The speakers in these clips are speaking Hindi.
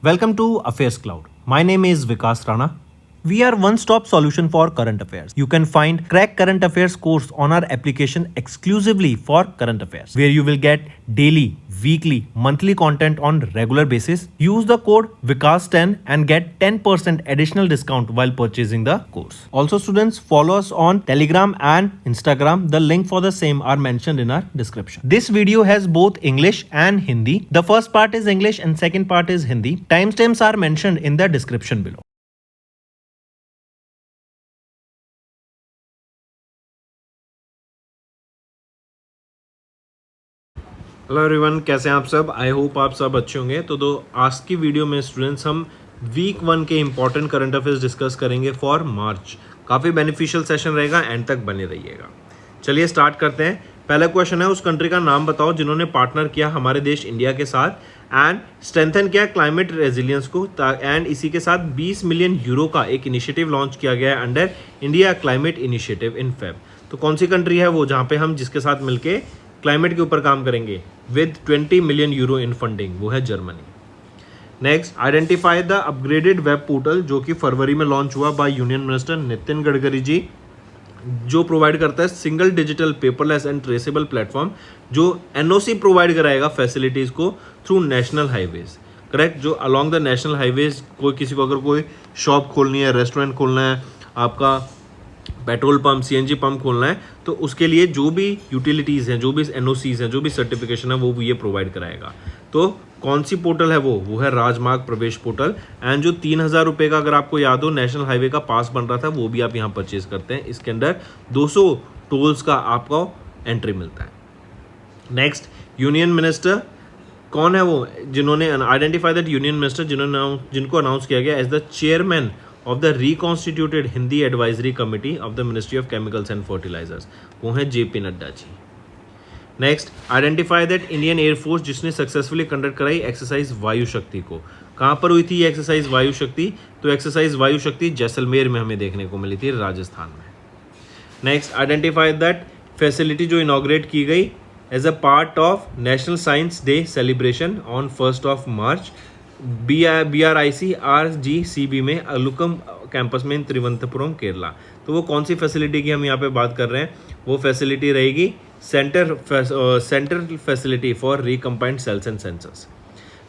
Welcome to Affairs Cloud. My name is Vikas Rana. We are one-stop solution for current affairs. You can find Crack Current Affairs course on our application exclusively for current affairs, where you will get daily, weekly, monthly content on regular basis. Use the code Vikas10 and get 10% additional discount while purchasing the course. Also, students, follow us on Telegram and Instagram. The link for the same are mentioned in our description. This video has both English and Hindi. The first part is English and second part is Hindi. Timestamps are mentioned in the description below. Hello everyone, कैसे हैं आप सब? आई होप आप सब अच्छे होंगे। तो आज की वीडियो में स्टूडेंट्स हम वीक 1 के इंपॉर्टेंट करंट अफेयर्स डिस्कस करेंगे फॉर मार्च। काफ़ी बेनिफिशियल सेशन रहेगा, एंड तक बने रहिएगा। चलिए स्टार्ट करते हैं। पहला क्वेश्चन है, उस कंट्री का नाम बताओ जिन्होंने पार्टनर किया हमारे देश इंडिया के साथ एंड स्ट्रेंथन किया क्लाइमेट रेजिलियंस को, एंड इसी के साथ 20 मिलियन यूरो का एक इनिशिएटिव लॉन्च किया गया है under India climate initiative in Feb. तो कौन सी कंट्री है वो जहाँ पे हम जिसके साथ मिलके क्लाइमेट के ऊपर काम करेंगे with 20 million euro in funding? वो है Germany. Next, identify the upgraded web portal जो कि फरवरी में लॉन्च हुआ by union minister Nitin Gadkari ji, जो प्रोवाइड करता है single digital paperless and traceable platform, जो एनओसी प्रोवाइड कराएगा फैसिलिटीज को थ्रू नेशनल हाईवेज। करेक्ट, जो अलॉन्ग द नेशनल हाईवेज कोई किसी को अगर कोई शॉप खोलनी है, रेस्टोरेंट खोलना है, आपका पेट्रोल पंप, सीएनजी पंप खोलना है, तो उसके लिए जो भी यूटिलिटीज़ हैं, जो भी एनओसीज हैं, जो भी सर्टिफिकेशन है, वो ये प्रोवाइड कराएगा। तो कौन सी पोर्टल है वो है राजमार्ग प्रवेश पोर्टल। एंड जो 3,000 रुपये का, अगर आपको याद हो, नेशनल हाईवे का पास बन रहा था, वो भी आप यहाँ परचेज करते हैं। इसके अंदर 200 टोल्स का आपको एंट्री मिलता है। नेक्स्ट, यूनियन मिनिस्टर कौन है वो जिन्होंने आइडेंटिफाई दैट यूनियन मिनिस्टर जिनको अनाउंस किया गया as the chairman of the reconstituted Hindi Advisory Committee of the Ministry of Chemicals and Fertilizers, वो हैं JP Nadda ji. Next, identify that Indian air force जिसने सक्सेसफुली कंडक्ट कराई एक्सरसाइज वायु शक्ति को। कहाँ पर हुई थी ये एक्सरसाइज वायु शक्ति? तो एक्सरसाइज वायु शक्ति जैसलमेर में हमें देखने को मिली थी, राजस्थान में। नेक्स्ट, आइडेंटिफाई दैट फैसिलिटी जो इनॉग्रेट की गई as a part of national science day celebration on 1 March BRIC RGCB में अलुकम कैंपस में त्रिवंतपुरम केरला। तो वो कौन सी फैसिलिटी की हम यहाँ पे बात कर रहे हैं? वो फैसिलिटी रहेगी centre facility for recombined cells and sensors.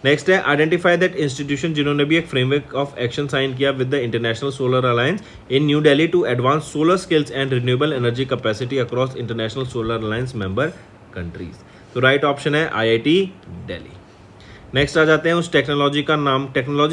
Next है, आइडेंटिफाई दैट इंस्टीट्यूशन जिन्होंने भी एक फ्रेमवर्क ऑफ एक्शन साइन किया with the international solar alliance in New Delhi to advance solar skills and renewable energy capacity across international solar alliance member countries. तो राइट ऑप्शन है IIT दिल्ली। नेक्स्ट आ जाते हैं, उस टेक्नोलॉजी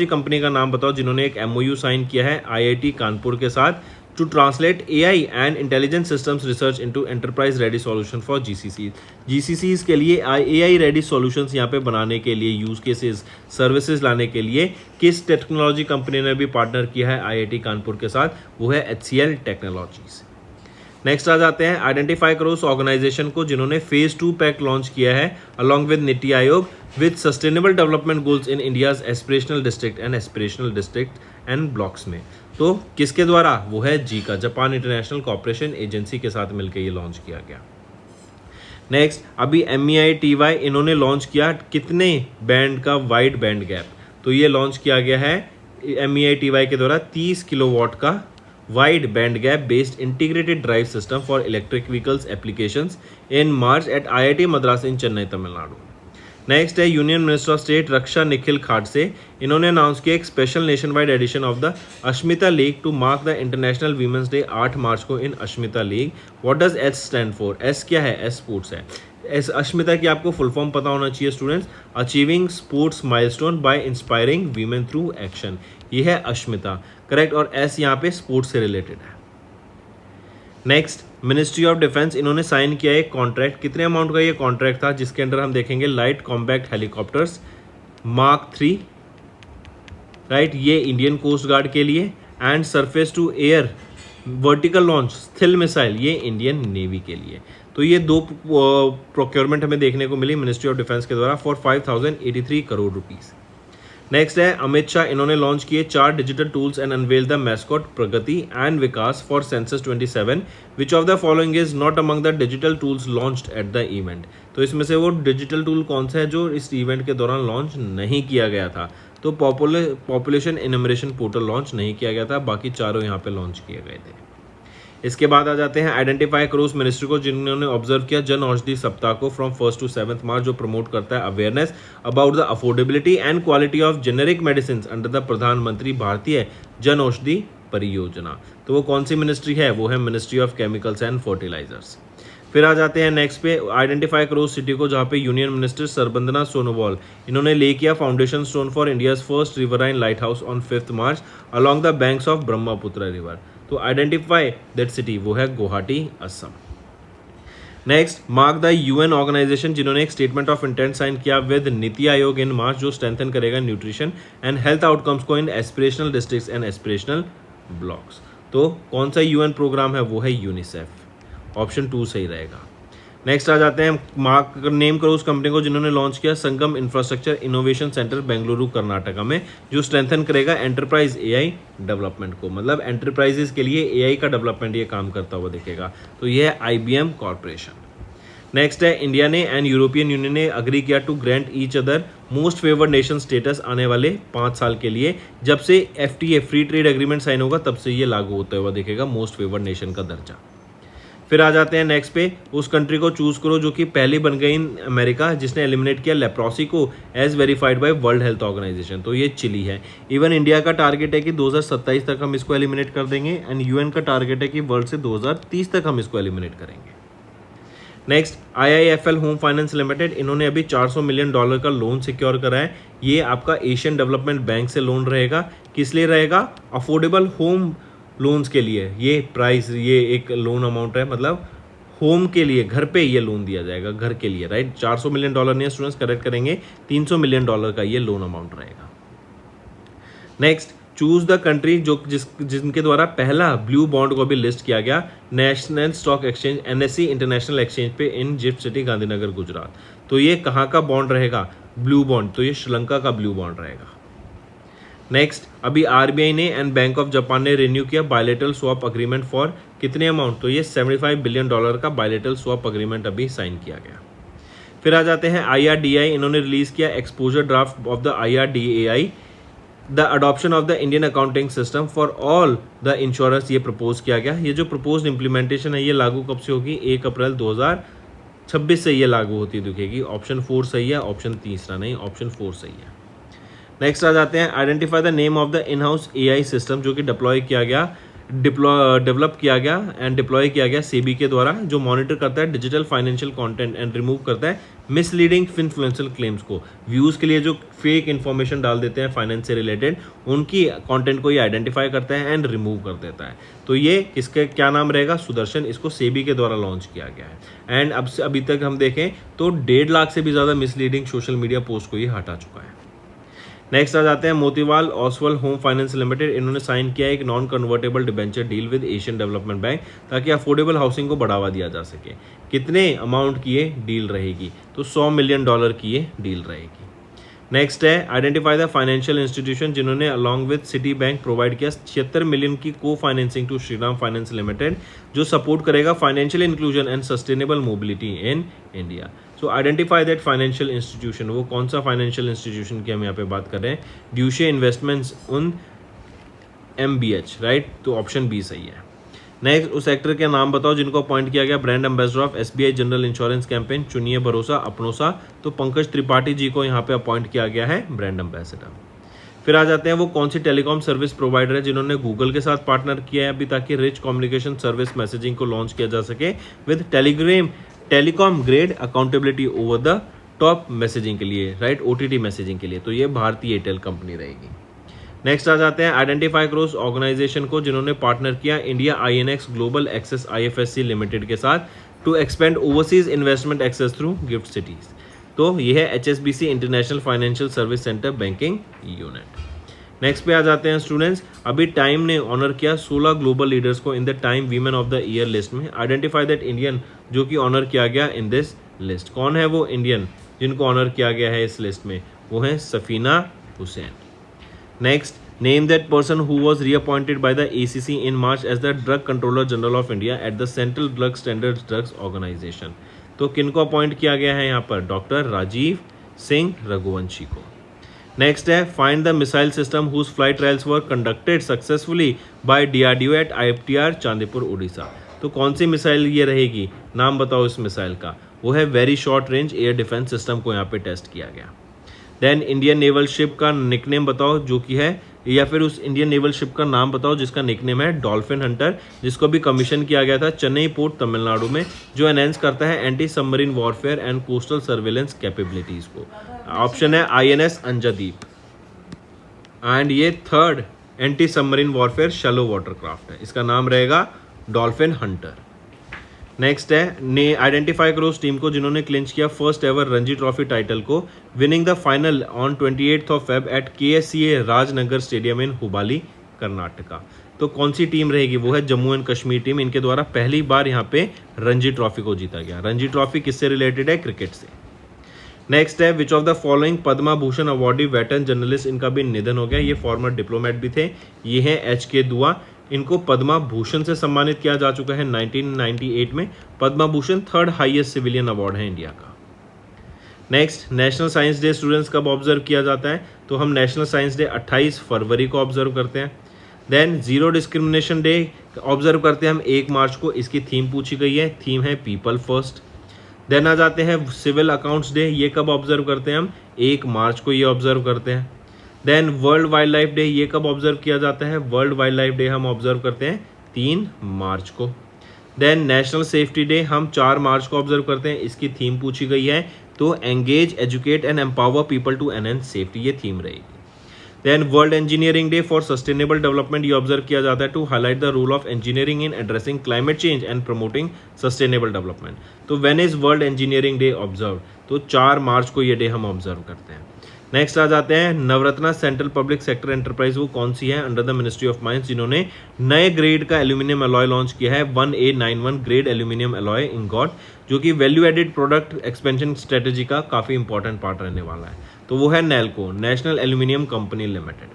कंपनी का नाम बताओ जिन्होंने एक MOU साइन किया है IIT कानपुर के साथ to translate AI and intelligent systems research into enterprise ready solution for GCCs के लिए AI रेडी सॉल्यूशंस यहाँ पे बनाने के लिए, यूज केसेस, सर्विसेज लाने के लिए किस टेक्नोलॉजी कंपनी ने भी पार्टनर किया है IIT कानपुर के साथ? वो है HCL टेक्नोलॉजीज। नेक्स्ट आ जाते हैं, आइडेंटिफाई करो उस ऑर्गेनाइजेशन को जिन्होंने फेज 2 पैक्ट लॉन्च किया है अलॉन्ग विद नीति आयोग with sustainable development goals in India's aspirational district and blocks में। तो किसके द्वारा? वो है Zika, Japan international cooperation agency के साथ मिलकर ये लॉन्च किया गया। नेक्स्ट, अभी MEITY इन्होंने लॉन्च किया कितने बैंड का वाइड बैंड गैप? तो ये लॉन्च किया गया है MEITY के द्वारा 30 किलोवाट का wide band gap based integrated drive system for electric vehicles applications in March at IIT Madras in Chennai, Tamil Nadu. Next है, यूनियन मिनिस्टर ऑफ स्टेट रक्षा निखिल खाडसे, इन्होंने अनाउंस किया एक special nation wide edition of the Ashmita league to mark the international women's day 8 March को in Ashmita league. What does S stand for? S क्या है? S स्पोर्ट्स है। इस अश्मिता की आपको फुल फॉर्म पता होना चाहिए students, achieving sports milestone by inspiring women through action. ये है अश्मिता, करेक्ट। और S यहाँ पे स्पोर्ट्स से रिलेटेड है। नेक्स्ट, मिनिस्ट्री ऑफ डिफेंस, इन्होंने साइन किया एक कॉन्ट्रैक्ट। कितने अमाउंट का ये कॉन्ट्रैक्ट था? जिसके अंदर हम देखेंगे light combat helicopters Mark 3, right, ये इंडियन कोस्ट गार्ड के लिए, and surface to air vertical launch स्थिल मिसाइल, ये इंडियन नेवी के लिए। तो ये 2 प्रोक्योरमेंट हमें देखने को मिली मिनिस्ट्री ऑफ डिफेंस के द्वारा फॉर 5,083 करोड़ रुपीज़। नेक्स्ट है, अमित शाह, इन्होंने लॉन्च किए 4 digital tools and unwell the mascot Pragati and Vikas for census 27। Which of the following is not among the digital tools launched at the event? तो इसमें से वो डिजिटल टूल कौन सा है जो इस इवेंट के दौरान लॉन्च नहीं किया गया था? तो पॉपुलेशन इनमरेशन पोर्टल लॉन्च नहीं किया गया था, बाकी चारों यहाँ पे लॉन्च किए गए थे। इसके बाद आ जाते हैं आइडेंटिफाई क्रोस मिनिस्ट्री को, जिन्होंने ऑब्जर्व किया जन औषधि सप्ताह को फ्रॉम 1 to 7 मार्च, जो प्रमोट करता है awareness about the affordability and quality of generic medicine under the प्रधानमंत्री भारतीय जन औषधि परियोजना। तो वो कौन सी मिनिस्ट्री है? वो है ministry of chemicals and fertilisers. फिर आ जाते हैं नेक्स्ट पे आइडेंटिफाई क्रोस सिटी को, जहाँ पे यूनियन मिनिस्टर सरबंदना सोनोवाल इन्होंने ले किया foundation stone for India's first riverine lighthouse on 5 March along the banks of Brahmaputra river. तो आइडेंटिफाई दैट सिटी वो है Guwahati, Assam. Next, mark the UN organisation, जिन्होंने एक स्टेटमेंट ऑफ इंटेंट साइन किया विद नीति आयोग इन मार्च, जो स्ट्रेंथन करेगा न्यूट्रिशन एंड हेल्थ आउटकम्स को in aspirational districts and aspirational blocks. तो कौन सा यूएन प्रोग्राम है? वो है यूनिसेफ। ऑप्शन 2 सही रहेगा। नेक्स्ट आ जाते हैं, मार्क नेम करो उस कंपनी को जिन्होंने लॉन्च किया Sangam infrastructure innovation centre Bengaluru Karnataka में, जो स्ट्रेंथन करेगा एंटरप्राइज एआई डेवलपमेंट को, मतलब एंटरप्राइजेस के लिए एआई का डेवलपमेंट ये काम करता हुआ दिखेगा। तो ये है आईबीएम कॉर्पोरेशन। नेक्स्ट है, इंडिया ने एंड यूरोपियन यूनियन ने अग्री किया to grant each other most favoured nation status आने वाले 5 साल के लिए। जब से FTA free trade agreement sign होगा तब से ये लागू होता हुआ दिखेगा मोस्ट फेवर्ड नेशन का दर्जा। फिर आ जाते हैं नेक्स्ट पे, उस कंट्री को चूज करो जो कि पहली बन गई इन अमेरिका जिसने एलिमिनेट किया लेप्रोसी को as verified by World Health Organisation. तो ये चिली है। इवन इंडिया का टारगेट है कि 2027 तक हम इसको एलिमिनेट कर देंगे एंड यूएन का टारगेट है कि वर्ल्ड से 2030 तक हम इसको एलिमिनेट करेंगे। Next, IIFL home finance limited, इन्होंने अभी $400 मिलियन का लोन सिक्योर करा है। ये आपका एशियन डेवलपमेंट बैंक से लोन रहेगा। किस लिए रहेगा? अफोर्डेबल होम लोन्स के लिए। ये एक लोन अमाउंट है, मतलब होम के लिए, घर पे ये लोन दिया जाएगा, घर के लिए, राइट। $400 मिलियन नहीं, स्टूडेंट्स करेक्ट करेंगे, $300 मिलियन का ये लोन अमाउंट रहेगा। नेक्स्ट, चूज द कंट्री जिनके द्वारा पहला ब्लू बॉन्ड को भी लिस्ट किया गया national stock exchange NSC international exchange पे इन जिफ्ट सिटी गांधीनगर गुजरात। तो ये कहाँ का बॉन्ड रहेगा? Blue bond. तो ये श्रीलंका का ब्लू बॉन्ड रहेगा। नेक्स्ट, अभी आरबीआई ने एंड बैंक ऑफ जापान ने रिन्यू किया बायलेटरल स्वैप अग्रीमेंट फॉर कितने अमाउंट? तो ये $75 बिलियन का बायलेटरल स्वैप अग्रीमेंट अभी साइन किया गया। फिर आ जाते हैं आईआरडीआई, इन्होंने रिलीज किया exposure draft of the IRDAI the adoption of the Indian accounting system for all the insurance, ये प्रपोज किया गया। ये जो प्रपोज इम्प्लीमेंटेशन है ये लागू कब से होगी? 1 अप्रैल 2026 से ये लागू होती दिखेगी। ऑप्शन 4 सही है, ऑप्शन तीसरा नहीं, ऑप्शन 4 सही है। नेक्स्ट आ जाते हैं, identify the name of the in house AI system जो कि डेवलप किया गया एंड डिप्लॉय किया गया सेबी के द्वारा, जो मॉनिटर करता है digital financial content and remove करता है मिसलीडिंग इन्फ्लुएंशियल क्लेम्स को। व्यूज़ के लिए जो फेक इन्फॉर्मेशन डाल देते हैं फाइनेंस से रिलेटेड, उनकी कंटेंट को ये आइडेंटिफाई करता है एंड रिमूव कर देता है। तो ये इसका क्या नाम रहेगा? सुदर्शन। इसको सेबी के द्वारा लॉन्च किया गया है एंड अभी तक हम देखें तो 1.5 लाख से भी ज़्यादा मिसलीडिंग सोशल मीडिया पोस्ट को ये हटा चुका है। नेक्स्ट आ जाते हैं, Motilal Oswal home finance limited, इन्होंने साइन किया एक non convertible debenture deal with Asian development bank ताकि अफोर्डेबल हाउसिंग को बढ़ावा दिया जा सके। कितने अमाउंट की ये डील रहेगी? तो $100 मिलियन की ये डील रहेगी। नेक्स्ट है, आइडेंटिफाई द फाइनेंशियल इंस्टीट्यूशन जिन्होंने along with Citibank provide किया 76 मिलियन की को financing to Shriram finance limited, जो सपोर्ट करेगा financial inclusion and sustainable mobility in India. So identify that financial institution, वो कौन सा फाइनेंशियल इंस्टीट्यूशन की हम यहाँ पे बात कर रहे हैं? ड्यूशे इन्वेस्टमेंट्स उन MBH, राइट। तो ऑप्शन बी सही है। नेक्स्ट, उस एक्टर के नाम बताओ जिनको अपॉइंट किया गया brand ambassador of SBI general insurance campaign, चुनिए भरोसा अपनों सा। तो पंकज त्रिपाठी जी को यहाँ पे अपॉइंट किया गया है ब्रांड एम्बेसडर। फिर आ जाते हैं, वो कौन सी टेलीकॉम सर्विस प्रोवाइडर है जिन्होंने गूगल के साथ पार्टनर किया है अभी ताकि रिच कम्युनिकेशन सर्विस मैसेजिंग को लॉन्च किया जा सके with telecom grade accountability over the top messaging के लिए, राइट, OTT मैसेजिंग के लिए। तो ये भारतीय एयरटेल कंपनी रहेगी। नेक्स्ट आ जाते हैं, आइडेंटिफाई क्रॉस ऑर्गेनाइजेशन को जिन्होंने पार्टनर किया India INX global access IFSC limited के साथ to expand overseas investment access through GIFT cities. तो ये है HSBC international financial service centre banking unit. Next पे आ जाते हैं स्टूडेंट्स, अभी टाइम ने ऑनर किया 16 ग्लोबल लीडर्स को in the time women of the year list में। आइडेंटिफाई दैट इंडियन जो कि ऑनर किया गया इन दिस लिस्ट। कौन है वो इंडियन जिनको ऑनर किया गया है इस लिस्ट में? वो है Safeena Husain. Next, name that person who was reappointed by the ACC in March as the drug controller general of India at the central drug standards drugs organisation. तो किनको अपॉइंट किया गया है यहाँ पर? डॉक्टर राजीव सिंह रघुवंशी को। नेक्स्ट है find the missile system whose flight trials were conducted successfully by DRDO at IFTR Chandipur Orissa. तो कौन सी मिसाइल ये रहेगी, नाम बताओ इस मिसाइल का। वो है very short range air defence system को यहाँ पे टेस्ट किया गया। देन इंडियन नेवल शिप का निकनेम बताओ जो कि है, या फिर उस इंडियन नेवल शिप का नाम बताओ जिसका निकनेम है डॉल्फिन हंटर, जिसको भी कमीशन किया गया था चेन्नई पोर्ट तमिलनाडु में, जो एनहेंस करता है anti submarine warfare and coastal surveillance capabilities को। ऑप्शन है INS अंजदीप। एंड ये third anti submarine warfare shallow water craft है, इसका नाम रहेगा डॉल्फिन हंटर। नेक्स्ट है ने आइडेंटिफाई करो उस टीम को जिन्होंने क्लिंच किया first ever Ranji trophy title को, winning the final on 28 Feb at KSCA Rajnagar stadium in Hubballi Karnataka. तो कौन सी टीम रहेगी, वो है जम्मू एंड कश्मीर टीम। इनके द्वारा पहली बार यहाँ पे रणजी ट्रॉफी को जीता गया। रणजी ट्रॉफी किससे रिलेटेड है, क्रिकेट से। नेक्स्ट है which of the following Padma Bhushan awardee veteran journalist, इनका भी निधन हो गया, ये फॉर्मर डिप्लोमेट भी थे, ये है HK दुआ। इनको पद्मा भूषण से सम्मानित किया जा चुका है 1998 में। Padma Bhushan third highest civilian award है इंडिया का। Next national science day students कब ऑब्जर्व किया जाता है, तो हम नेशनल साइंस डे 28 फरवरी को ऑब्जर्व करते हैं। Than zero discrimination day observe करते हैं हम 1 मार्च को, इसकी थीम पूछी गई है, थीम है पीपल फर्स्ट। देन आ जाते हैं सिविल अकाउंट्स डे, ये कब ऑब्जर्व करते हैं हम 1 मार्च को ये ऑब्जर्व करते हैं। Then world wildlife day, ये कब ऑब्जर्व किया जाता है, वर्ल्ड वाइल्ड लाइफ डे हम ऑब्जर्व करते हैं 3 मार्च को। देन नेशनल सेफ्टी डे हम 4 मार्च को ऑब्जर्व करते हैं, इसकी थीम पूछी गई है, तो engage educate and empower people to enhance safety, ये थीम रहेगी। Then world engineering day for sustainable development, ये ऑब्जर्व किया जाता है to highlight the role of engineering in addressing climate change and promoting sustainable development. तो when is world engineering day observe, तो 4 मार्च को ये डे हम ऑब्जर्व करते हैं। नेक्स्ट आ जाते हैं Navratna central public sector enterprise, वो कौन सी है under the ministry of mines, जिन्होंने नए ग्रेड का एल्यूमिनियम अलॉय लॉन्च किया है 1A91 grade aluminium alloy ingot, जो कि value added product expansion strategy का काफ़ी इंपॉर्टेंट पार्ट रहने वाला है। तो वो है NALCO, national aluminium company limited.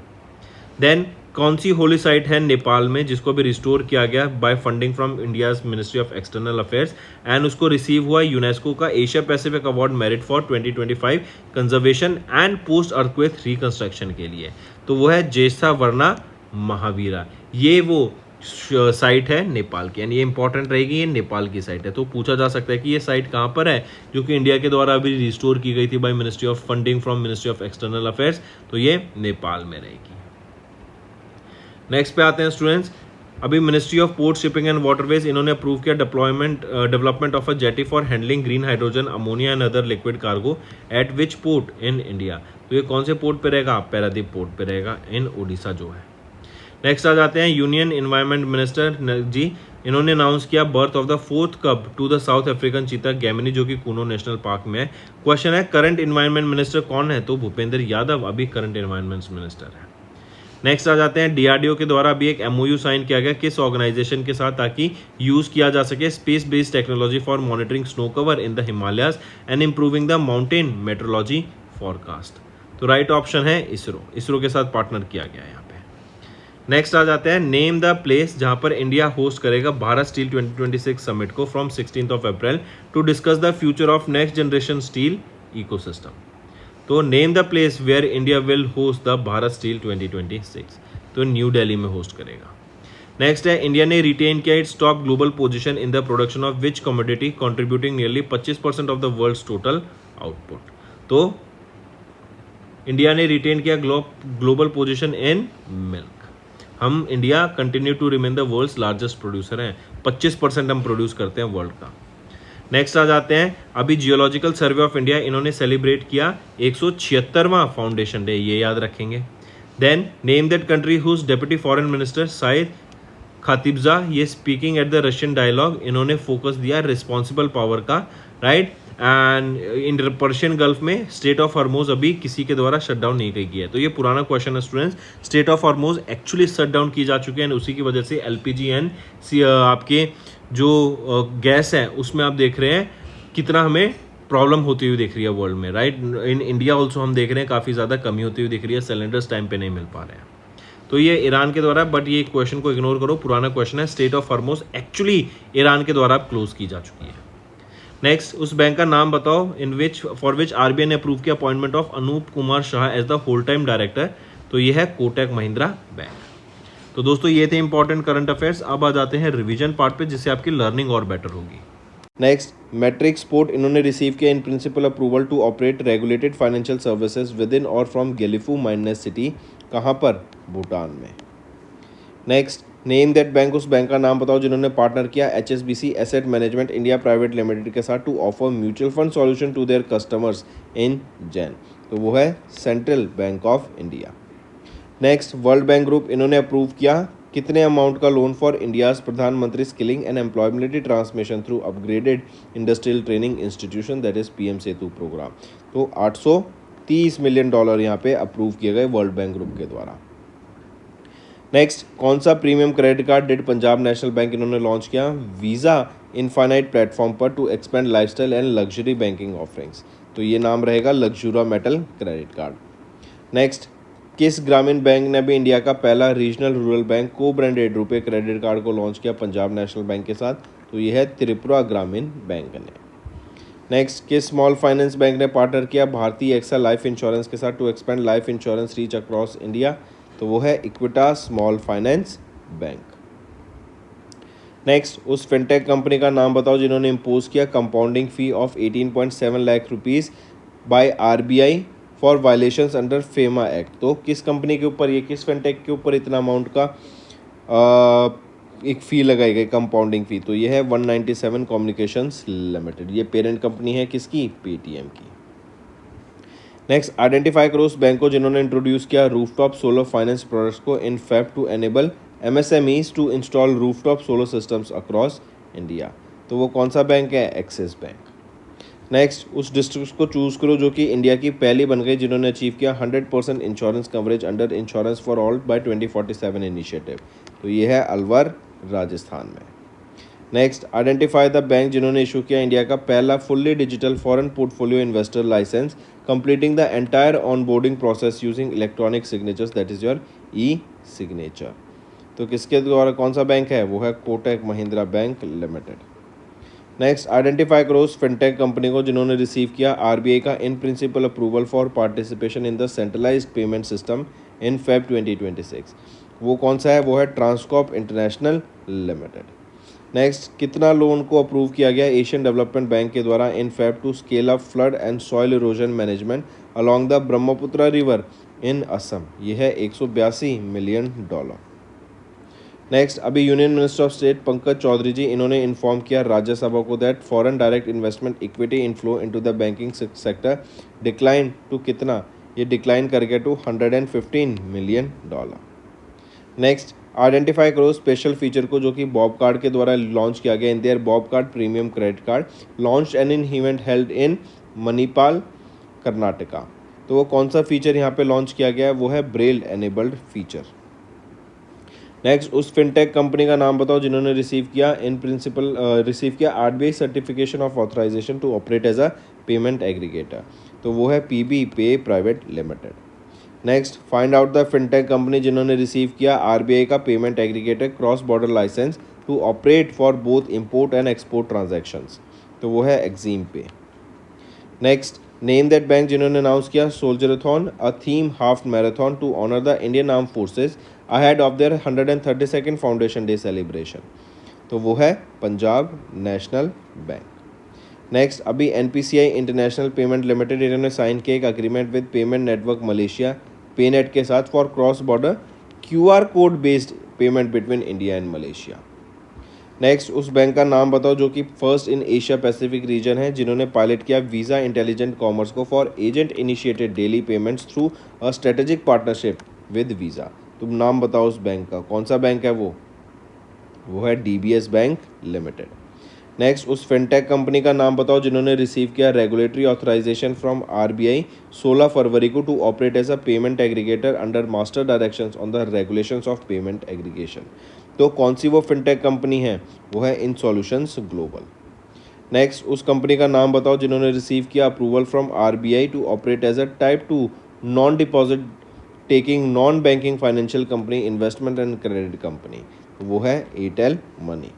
Then कौन सी होली साइट है नेपाल में जिसको भी रिस्टोर किया गया by funding from India's ministry of external affairs, and उसको रिसीव हुआ यूनेस्को का Asia Pacific award merit for 2025 conservation and post earthquake reconstruction के लिए। तो वो है ज्येष्ठा वर्ना महावीरा, ये वो साइट है नेपाल की, यानी ये इंपॉर्टेंट रहेगी, ये नेपाल की साइट है। तो पूछा जा सकता है कि ये साइट कहाँ पर है, जो कि इंडिया के द्वारा अभी रिस्टोर की गई थी by ministry of funding from ministry of external affairs, तो ये नेपाल में रहेगी। नेक्स्ट पे आते हैं स्टूडेंट्स, अभी ministry of port shipping and waterways इन्होंने अप्रूव किया development of a jetty for handling green hydrogen ammonia and other liquid cargo eight which port in India. तो ये कौन से पोर्ट पे रहेगा, पैरादीप पोर्ट पे रहेगा इन उड़ीसा जो है। नेक्स्ट आ जाते हैं यूनियन एनवायरमेंट मिनिस्टर जी, इन्होंने अनाउंस किया बर्थ ऑफ द 4th कब to the south African cheetah गैमिनी, जो कि कूनो नेशनल पार्क में है। क्वेश्चन है करंट एनवायरमेंट मिनिस्टर कौन है, तो भूपेंद्र यादव अभी करंट एनवायरमेंट मिनिस्टर है। नेक्स्ट आ जाते हैं DRDO के द्वारा अभी एक MOU साइन किया गया किस ऑर्गेनाइजेशन के साथ, ताकि यूज किया जा सके space based technology for monitoring snow cover in the Himalayas and improving the mountain metrology forecast. तो राइट ऑप्शन है इसरो के साथ पार्टनर किया गया है यहाँ पे। नेक्स्ट आ जाते हैं नेम द प्लेस जहां पर इंडिया होस्ट करेगा भारत स्टील 2026 समिट को from 16 April to discuss the future of next generation steel ecosystem. तो name the place where India will host the Bharat steel 2026, तो न्यू दिल्ली में होस्ट करेगा। नेक्स्ट है इंडिया ने रिटेन किया its top global position in the production of which commodity contributing nearly 25% of the world's total output. तो इंडिया ने रिटेन किया ग्लोबल पोजीशन इन मिल्क। हम India continue to remain the world's largest producer हैं, 25% हम प्रोड्यूस करते हैं वर्ल्ड का। नेक्स्ट आ जाते हैं अभी जियोलॉजिकल सर्वे ऑफ इंडिया, इन्होंने सेलिब्रेट किया 176वां फाउंडेशन डे, ये याद रखेंगे। Then name that country whose deputy foreign minister Saeed Khatibzadeh, ये speaking at the Russian dialogue, इन्होंने फोकस दिया रिस्पॉन्सिबल पावर का, right. And in Persian Gulf में स्टेट ऑफ हॉर्मोज अभी किसी के द्वारा शट डाउन नहीं की है। तो ये पुराना क्वेश्चन है students, state of Hormoz actually shut down की जा चुकी है, उसी की वजह से LPG एंड आपके जो गैस है उसमें आप देख रहे हैं कितना हमें प्रॉब्लम होती हुई दिख रही है वर्ल्ड में, राइट। इन इंडिया ऑल्सो हम देख रहे हैं काफ़ी ज़्यादा कमी होती हुई दिख रही है, सिलेंडर्स टाइम पे नहीं मिल पा रहे हैं। तो ये ईरान के द्वारा, बट ये क्वेश्चन को इग्नोर करो, पुराना क्वेश्चन है। State of Hormoz actually Iran के द्वारा क्लोज की जा चुकी है। नेक्स्ट, उस बैंक का नाम बताओ in which for which RBI ने अप्रूव किया appointment of Anup Kumar Shah as the whole time director. तो ये है कोटक महिंद्रा बैंक। तो दोस्तों ये थे इंपॉर्टेंट करंट अफेयर्स। अब आ जाते हैं रिवीजन पार्ट पे, जिससे आपकी लर्निंग और बेटर होगी। नेक्स्ट, मैट्रिक स्पोर्ट इन्होंने रिसीव किया in principle approval to operate regulated financial services within और फ्रॉम गेलिफू माइनस सिटी। कहाँ पर? भूटान में। नेक्स्ट, नेम दैट बैंक, उस बैंक का नाम बताओ जिन्होंने पार्टनर किया HSBC asset management India private limited के साथ to offer mutual fund solution to their customers in जैन। तो वो है central bank of India. Next, world bank group इन्होंने अप्रूव किया कितने अमाउंट का loan for India's Pradhan Mantri skilling and employability transmission through upgraded industrial training institution that is PM SETU programme. तो $830 मिलियन यहाँ पे अप्रूव किए गए वर्ल्ड बैंक ग्रुप के द्वारा। नेक्स्ट, कौन सा premium credit card did Punjab national bank इन्होंने लॉन्च किया? वीज़ा इनफाइनाइट प्लेटफॉर्म पर to expand lifestyle and luxury banking offerings. तो ये नाम रहेगा Luxura metal credit card. Next, किस ग्रामीण बैंक ने भी इंडिया का पहला regional rural bank co branded RuPay credit card को लॉन्च किया पंजाब नेशनल बैंक के साथ? तो ये है त्रिपुरा ग्रामीण बैंक ने। नेक्स्ट, किस स्मॉल फाइनेंस बैंक ने पार्टनर किया भारतीय एक्सा लाइफ इंश्योरेंस के साथ to expand life insurance reach across India? तो वो है Equitas small finance bank. Next, उस फिनटेक कंपनी का नाम बताओ जिन्होंने इम्पोज किया compounding fee of 18.7 lakh rupees by RBI for violations under FEMA act. तो किस कंपनी के ऊपर, ये किस फिनटेक के ऊपर इतना अमाउंट का एक फ़ी लगाई गई कंपाउंडिंग फ़ी? तो ये है 197 कम्युनिकेशंस लिमिटेड। ये पेरेंट कंपनी है किसकी? पेटीएम की। नेक्स्ट, आइडेंटिफाई करो उस बैंक को जिन्होंने इंट्रोड्यूस किया रूफटॉप सोलर फाइनेंस प्रोडक्ट्स को in Feb to enable MSMEs to install rooftop solar systems across India. तो वो कौन सा बैंक है? Axis bank. नेक्स्ट, उस डिस्ट्रिक्ट को चूज़ करो जो कि इंडिया की पहली बन गई जिन्होंने अचीव किया 100% insurance coverage under insurance for all by 2047 initiative. तो ये है अलवर, राजस्थान में। नेक्स्ट, आइडेंटिफाई द बैंक जिन्होंने इशू किया इंडिया का पहला fully digital foreign portfolio investor licence completing the entire onboarding process using electronic signatures that is your signature. तो किसके द्वारा, कौन सा बैंक है? वो है Kotak Mahindra bank limited. Next, identify करो उस फिनटेक कंपनी को जिन्होंने रिसीव किया RBI का in principle approval for participation in the centralised payment system in Feb 2026। वो कौन सा है? वो है ट्रांसकॉर्प इंटरनेशनल लिमिटेड। नेक्स्ट, कितना लोन को अप्रूव किया गया एशियन डेवलपमेंट बैंक के द्वारा in Feb to scale up flood and soil erosion management along the Brahmaputra river in Assam? ये है $182 मिलियन। नेक्स्ट, अभी union minister of state Pankaj Chaudhary ji इन्होंने इन्फॉर्म किया राज्यसभा को that foreign direct investment equity inflow into the banking sector decline to कितना? ये डिक्लाइन कर गया टू $115 मिलियन। नेक्स्ट, आइडेंटिफाई करो स्पेशल फीचर को जो कि बॉब कार्ड के द्वारा लॉन्च किया गया in their Bob card premium credit card launch N in event held in Manipal Karnataka. तो वो कौन सा फीचर यहाँ पे लॉन्च किया गया है? वो है ब्रेल एनेबल्ड फीचर। नेक्स्ट, उस फिनटेक कंपनी का नाम बताओ जिन्होंने रिसीव किया RBI certification of authorisation to operate as a payment aggregator. तो वो है PB Pay private limited. Next, find out the fintech company जिन्होंने रिसीव किया RBI का payment aggregator cross border licence to operate for both import and export transactions. तो वो है Exim Pay. Next, name that bank जिन्होंने अनाउंस किया सोल्जरथॉन a theme half marathon to honour the Indian arm forces ahead of their 132nd foundation day celebration. तो वो है पंजाब नेशनल बैंक। नेक्स्ट, अभी NPCI इंटरनेशनल पेमेंट लिमिटेड इन्होंने साइन किया एक agreement with payment network Malaysia PayNet के साथ for cross border QR code based payment between India and Malaysia. Next, उस बैंक का नाम बताओ जो कि first in Asia Pacific region है जिन्होंने पायलट किया वीज़ा इंटेलिजेंट कॉमर्स को for agent initiated daily payments through a strategic partnership with visa. तुम नाम बताओ उस बैंक का, कौन सा बैंक है वो है DBS बैंक लिमिटेड। नेक्स्ट, उस फिनटेक कंपनी का नाम बताओ जिन्होंने रिसीव किया रेगुलेटरी ऑथराइजेशन फ्रॉम RBI 16 फरवरी को to operate as a payment aggregator under master directions on the regulations of payment aggregation. तो कौन सी वो फिनटेक कंपनी है? वो है इन सॉल्यूशंस ग्लोबल। नेक्स्ट, उस कंपनी का नाम बताओ जिन्होंने रिसीव किया approval from RBI to operate as a type 2 non deposit taking non banking financial company investment and credit company. वो है एयरटेल मनी।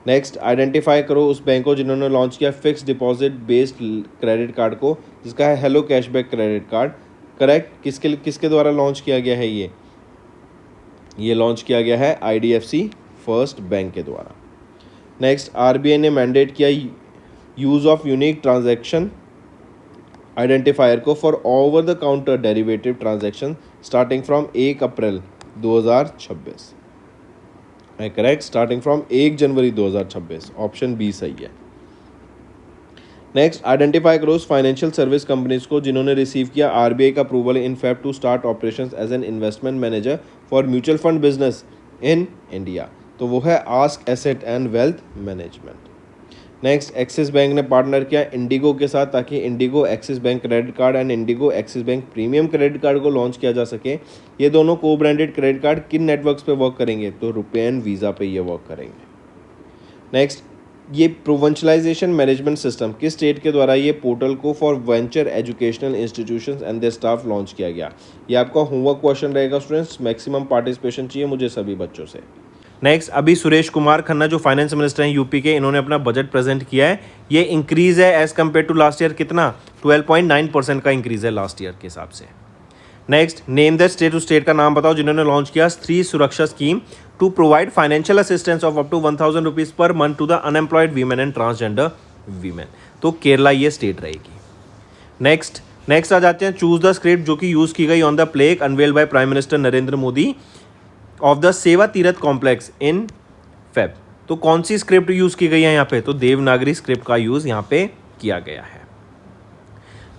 नेक्स्ट, आइडेंटिफाई करो उस बैंक को जिन्होंने लॉन्च किया fix deposit based credit card को, जिसका है hello cashback credit card. Correct, किसके द्वारा लॉन्च किया गया है ये लॉन्च किया गया है IDFC फर्स्ट बैंक के द्वारा। नेक्स्ट, RBI ने मैंडेट किया use of unique transaction identifier को for over the counter derivative transaction starting from 1 April 2026। है करेक्ट, स्टार्टिंग फ्रॉम 1 जनवरी 2026, ऑप्शन बी सही है। नेक्स्ट, आइडेंटिफाई करो उस फाइनेंशियल सर्विस कंपनीज को जिन्होंने रिसीव किया RBI का approval in Feb to start operations as an investment manager for mutual fund business in India. तो वो है ASK asset and wealth management. Next, Axis bank ने पार्टनर किया इंडिगो के साथ ताकि IndiGo Axis bank credit card and IndiGo Axis bank premium credit card को लॉन्च किया जा सके। ये दोनों को ब्रांडेड क्रेडिट कार्ड किन नेटवर्क्स पे वर्क करेंगे? तो रुपे एंड वीज़ा पे ये वर्क करेंगे। नेक्स्ट, ये प्रोवेंशलाइजेशन मैनेजमेंट सिस्टम किस स्टेट के द्वारा ये पोर्टल को for venture educational institutions and their staff launch किया गया? ये आपका होमवर्क क्वेश्चन रहेगा स्टूडेंट्स, मैक्सिमम पार्टिसिपेशन चाहिए मुझे सभी बच्चों से। नेक्स्ट, अभी सुरेश कुमार खन्ना जो फाइनेंस मिनिस्टर हैं यूपी के, इन्होंने अपना बजट प्रेजेंट किया है। ये इंक्रीज़ है as compare to last year, कितना? 12.9% का इंक्रीज़ है लास्ट ईयर के हिसाब से। नेक्स्ट, नेम द स्टेट, उस स्टेट का नाम बताओ जिन्होंने लॉन्च किया Stree Suraksha scheme to provide financial assistance of up to 1000 rupees per month to the unemployed women and transgender women. तो केरला ये स्टेट रहेगी। नेक्स्ट आ जाते हैं चूज द स्क्रिप्ट जो कि यूज़ की गई on the plaque unveiled bye prime minister Narendra Modi of the सेवा तीरथ कॉम्प्लेक्स इन फेब। तो कौन सी स्क्रिप्ट यूज़ की गई है यहाँ पे? तो देवनागरी स्क्रिप्ट का यूज़ यहाँ पे किया गया है।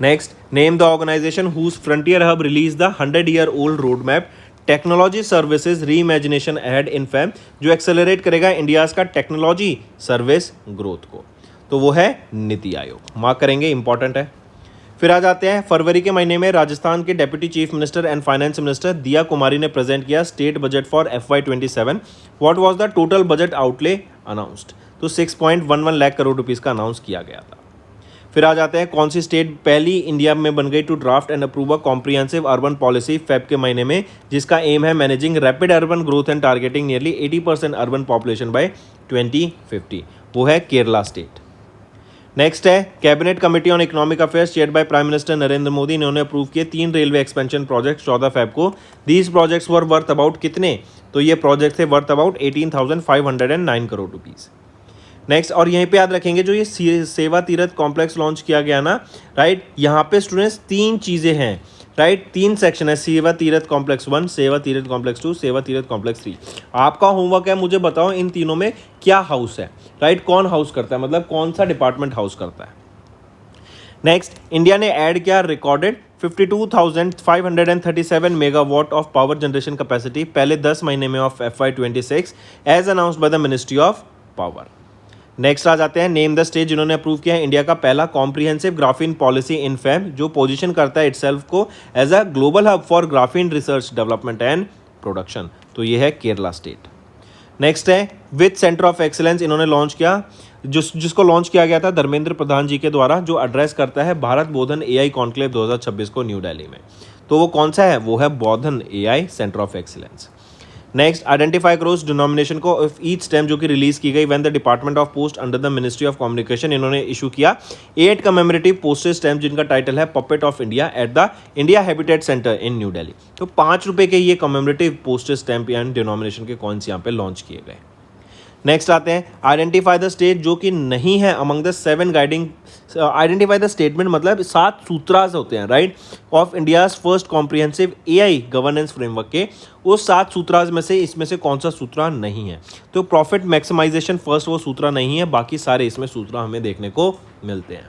Next, name the organisation whose frontier hub release the 100-year-old road map technology services re imagination एड इन फेब, जो एक्सेलरेट करेगा इंडियाज़ का टेक्नोलॉजी सर्विस ग्रोथ को। तो वो है नीति आयोग, मार्क करेंगे, इंपॉर्टेंट है। फिर आ जाते हैं फरवरी के महीने में राजस्थान के deputy chief minister and finance minister दिया कुमारी ने प्रेजेंट किया state budget for FY27। What was the total budget outlay announced? तो 6.11 लाख करोड़ रुपीज़ का अनाउंस किया गया था। फिर आ जाते हैं कौन सी स्टेट पहली इंडिया में बन गई to draft and approve a comprehensive urban policy Feb के महीने में, जिसका एम है managing rapid urban growth and targeting nearly 80% urban population by 2050। वो है केरला स्टेट। नेक्स्ट है cabinet committee on economic affairs chaired by prime minister Narendra Modi, इन्होंने अप्रूव किए 3 रेलवे एक्सपेंशन प्रोजेक्ट 14 फेब को। These projects were worth about कितने? तो ये प्रोजेक्ट थे worth about 18,509 crore rupees. Next, और यहीं पे याद रखेंगे जो ये सेवा तीरथ कॉम्प्लेक्स लॉन्च किया गया ना, राइट, यहाँ पे स्टूडेंट्स 3 चीज़ें हैं, राइट, 3 सेक्शन है, सेवा तीरथ कॉम्प्लेक्स 1, सेवा तीरथ कॉम्प्लेक्स 2, सेवा तीरथ कॉम्प्लेक्स 3। आपका होमवर्क है मुझे बताओ इन तीनों में क्या हाउस है, राइट, कौन हाउस करता है, मतलब कौन सा डिपार्टमेंट हाउस करता है। नेक्स्ट, इंडिया ने ऐड किया recorded 52,537 megawatt of power generation capacity पहले 10 महीने में of FY26 as announced by the ministry of power. Next आ जाते हैं नेम द स्टेट जिन्होंने अप्रूव किया है इंडिया का पहला comprehensive graphene policy in Feb, जो पोजीशन करता है इटसेल्फ को as a global hub for graphene research development and production. तो ये है केरला स्टेट। नेक्स्ट है विथ सेंटर ऑफ एक्सीलेंस, इन्होंने लॉन्च किया जिसको लॉन्च किया गया था धर्मेंद्र प्रधान जी के द्वारा, जो एड्रेस करता है भारत बोधन AI कॉन्क्लेव 2026 को न्यू दिल्ली में। तो वो कौन सा है? वो है बोधन AI centre of excellence. Next, identify करो उस डिनोमिनेशन को ऑफ ईच स्टैम्प जो कि रिलीज की गई when the department of post under the ministry of communication, इन्होंने इशू किया 8 कमेमोरेटिव पोस्टेज स्टैम्प जिनका टाइटल है puppet of India at the India habitat centre in New Delhi. तो 5 रुपये के ये commemorative postage stamp and denomination के कौन से यहाँ पे लॉन्च किए गए। नेक्स्ट आते हैं आइडेंटिफाई द स्टेट जो कि नहीं है among the 7 guiding, identify the statement मतलब 7 सूत्रास होते हैं, right, of India's first comprehensive AI governance framework के। उस 7 सूत्रास में से इसमें से कौन सा सूत्रा नहीं है? तो प्रॉफिट मैक्सिमाइजेशन फर्स्ट वो सूत्रा नहीं है, बाकी सारे इसमें सूत्रा हमें देखने को मिलते हैं।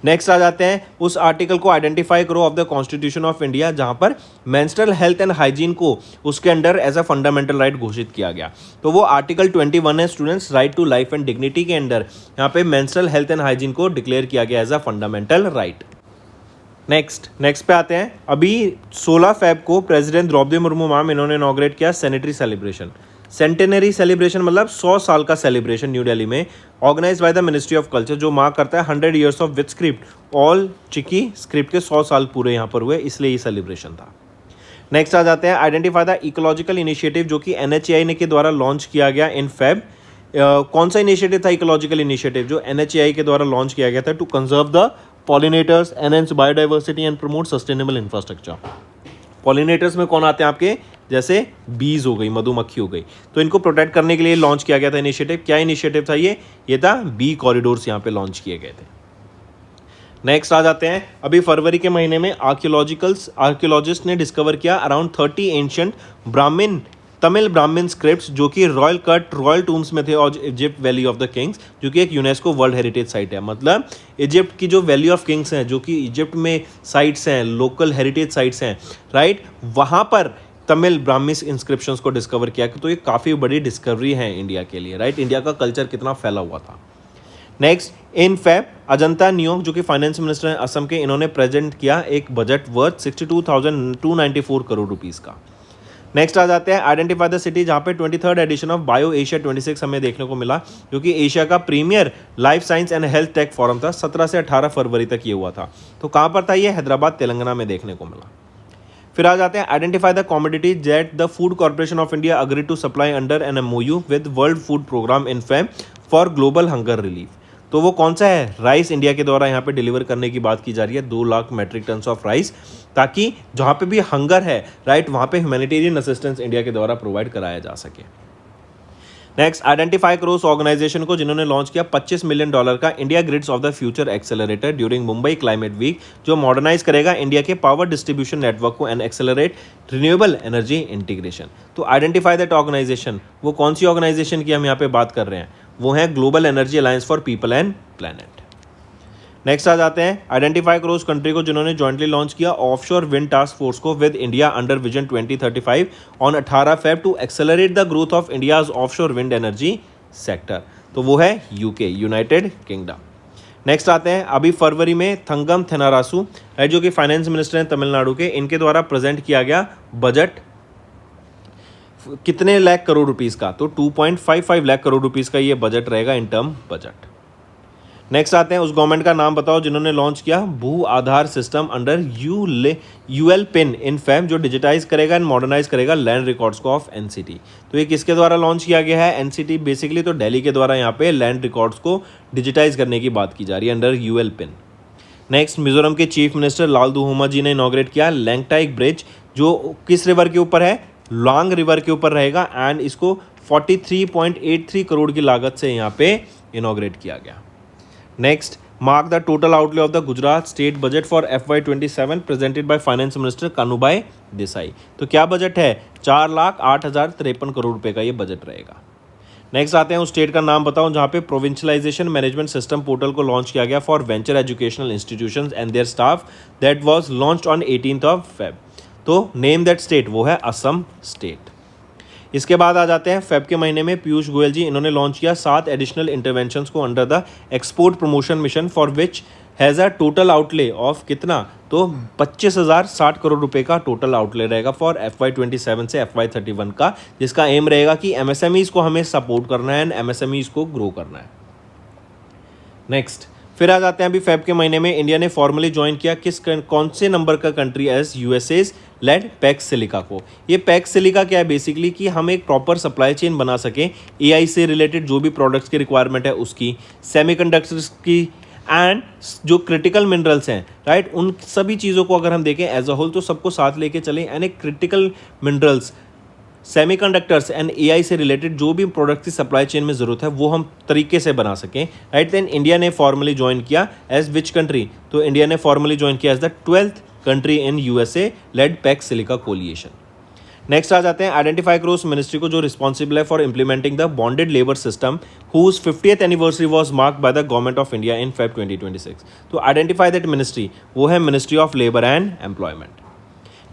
नेक्स्ट आ जाते हैं उस आर्टिकल को आइडेंटिफाई करो of the constitution of India जहां पर मेंस्ट्रुअल हेल्थ एंड हाइजीन को उसके under as a fundamental right घोषित किया गया। तो वो आर्टिकल 21 है students, right to life and dignity के अंडर यहाँ पे मेंस्ट्रुअल हेल्थ एंड हाइजीन को डिक्लेयर किया गया as a fundamental right. Next पे आते हैं, अभी 16 फेब को प्रेसिडेंट द्रौपदी मुर्मू मैम इन्होंने इनॉग्रेट किया सेनेटरी सेलिब्रेशन, सेंटेनरी सेलिब्रेशन मतलब 100 साल का सेलिब्रेशन न्यू दिल्ली में, organise by the ministry of culture, जो मार्क करता है 100 years of with script Ol Chiki script के 100 साल पूरे यहाँ पर हुए, इसलिए ये सेलिब्रेशन था। नेक्स्ट आ जाते हैं आइडेंटिफाई द इकोलॉजिकल इनिशिएटिव जो कि NHAI ने के द्वारा लॉन्च किया गया इन फेब कौन सा इनिशिएटिव था इकोलॉजिकल इनिशिएटिव जो NHAI के द्वारा लॉन्च किया गया था to conserve the pollinators, enhance biodiversity and promote sustainable infrastructure. Pollinators में कौन आते हैं आपके, जैसे बीज हो गई, मधुमक्खी हो गई, तो इनको प्रोटेक्ट करने के लिए लॉन्च किया गया था इनिशिएटिव। क्या इनिशिएटिव था ये था बी कॉरिडोर्स यहाँ पे लॉन्च किए गए थे। नेक्स्ट आ जाते हैं, अभी फरवरी के महीने में आर्कियोलॉजिस्ट ने डिस्कवर किया अराउंड 30 एंशिएंट तमिल ब्राह्मण स्क्रिप्ट्स जो कि रॉयल टूम्स में थे और Egypt valley of the kings, जो कि एक यूनेस्को वर्ल्ड हेरिटेज साइट है। मतलब इजिप्ट की जो वैली ऑफ किंग्स हैं, जो कि इजिप्ट में साइट्स हैं, लोकल हेरिटेज साइट्स हैं, राइट, वहाँ पर तमिल ब्राह्मिस इंस्क्रिप्शंस को डिस्कवर किया। तो ये काफ़ी बड़ी डिस्कवरी है इंडिया के लिए, राइट, इंडिया का कल्चर कितना फैला हुआ था। नेक्स्ट, इन फैब अजंता न्योक जो कि फाइनेंस मिनिस्टर हैं असम के, इन्होंने प्रेजेंट किया एक बजट वर्थ 62,294 करोड़ रुपीस का। नेक्स्ट आ जाते हैं, आइडेंटिफाई द सिटी, जहाँ पे 23rd edition of bio Asia 26 हमें देखने को मिला, जो कि एशिया का premier life science and health tech forum था। 17 से 18 फरवरी तक ये हुआ था। तो कहाँ पर था ये, हैदराबाद तेलंगाना में देखने को मिला। फिर आ जाते हैं, identify the commodities that the food corporation of India agree to supply under an MOU with world food programme in Feb for global hunger relief. तो वो कौन सा है, राइस इंडिया के द्वारा यहाँ पे डिलीवर करने की बात की जा रही है, 2 lakh metric tonne of rice, ताकि जहाँ पे भी हंगर है, राइट, वहाँ पे ह्यूमैनिटेरियन असिस्टेंस इंडिया के द्वारा प्रोवाइड कराया जा सके। नेक्स्ट, आइडेंटिफाई करो उस ऑर्गेनाइजेशन को जिन्होंने लॉन्च किया $25 मिलियन का India grids of the future accelerator during Mumbai climate week, जो मॉडर्नाइज करेगा इंडिया के पावर डिस्ट्रीब्यूशन नेटवर्क को and accelerate renewable energy integration. तो आइडेंटिफाई दैट ऑर्गेनाइजेशन, वो कौन सी ऑर्गेनाइजेशन की हम यहाँ पे बात कर रहे हैं, वो है global energy alliance for people and planet. Next आ जाते हैं, आइडेंटिफाई करो उस कंट्री को जिन्होंने जॉइंटली लॉन्च किया ऑफशोर विंड टास्क फोर्स को with India under vision 2035 on 18 Feb to accelerate the growth of India's offshore wind energy sector. तो वो है यूके, यूनाइटेड किंगडम। नेक्स्ट आते हैं, अभी फरवरी में थंगम थेनारासु, जो कि फाइनेंस मिनिस्टर हैं तमिलनाडु के, इनके द्वारा प्रेजेंट किया गया बजट कितने लाख करोड़ रुपीस का, तो 2.55 लाख करोड़ रुपीस का ये बजट रहेगा इन टर्म बजट। नेक्स्ट आते हैं, उस गवर्नमेंट का नाम बताओ जिन्होंने लॉन्च किया Bhu Aadhaar system under UL pin in Feb, जो डिजिटाइज करेगा एंड मॉडर्नाइज करेगा लैंड रिकॉर्ड्स को ऑफ NCT। तो ये किसके द्वारा लॉन्च किया गया है, NCT बेसिकली तो दिल्ली के द्वारा यहाँ पे लैंड रिकॉर्ड्स को डिजिटाइज करने की बात की जा रही है under UL pin. Next, Mizoram के चीफ मिनिस्टर लाल दुहोमा जी ने इनॉग्रेट किया लैंगटाइक ब्रिज, जो किस रिवर के ऊपर है, लॉन्ग रिवर के ऊपर रहेगा, एंड इसको 43.83 करोड़ की लागत से यहाँ पे इनॉग्रेट किया गया। Next, mark the total outlay of the Gujarat state budget for FY27 presented by finance minister Kanubhai Desai. तो क्या बजट है, 4,08,053 करोड़ रुपए का ये बजट रहेगा। नेक्स्ट आते हैं, उस स्टेट का नाम बताओ जहाँ पे प्रोविंशलाइजेशन मैनेजमेंट सिस्टम पोर्टल को लॉन्च किया गया for venture educational institutions and their staff that was launched on 18 Feb. तो नेम दैट स्टेट, वो है असम स्टेट। इसके बाद आ जाते हैं, फेब के महीने में पीयूष गोयल जी, इन्होंने लॉन्च किया 7 एडिशनल इंटरवेंशंस को under the export promotion mission for which has a total outlay of कितना, तो 25,060 करोड़ रुपए का टोटल आउटले रहेगा फॉर FY27 से FY31 का, जिसका एम रहेगा कि MSMEs को हमें सपोर्ट करना है एंड MSMEs को ग्रो करना है। नेक्स्ट, फिर आ जाते हैं, अभी फेब के महीने में इंडिया ने फॉर्मली ज्वाइन किया कौन से नंबर का country as USA's led Pax Silica को। ये पैक्स सिलिका क्या है, बेसिकली कि हम एक प्रॉपर सप्लाई चेन बना सकें AI से रिलेटेड जो भी प्रोडक्ट्स की रिक्वायरमेंट है उसकी, सेमीकंडक्टर्स की, एंड जो क्रिटिकल मिनरल्स हैं, राइट, उन सभी चीज़ों को अगर हम देखें एज अ होल तो सबको साथ लेके चलें, एंड एक critical minerals, semiconductors and AI से रिलेटेड जो भी प्रोडक्ट की सप्लाई चेन में ज़रूरत है वो हम तरीके से बना सकें, राइट। देन इंडिया ने फॉर्मली ज्वाइन किया एज विच कंट्री, तो इंडिया ने फॉर्मली ज्वाइन किया as the 12th country in USA led Pax Silica coalition. Next आ जाते हैं, आइडेंटिफाई करो उस मिनिस्ट्री को जो रिस्पॉन्सिबल है for implementing the bonded labour system whose 50th anniversary was marked by the government of India in Feb 2026। तो आइडेंटिफाई दैट मिनिस्ट्री, वो है ministry of labour and employment.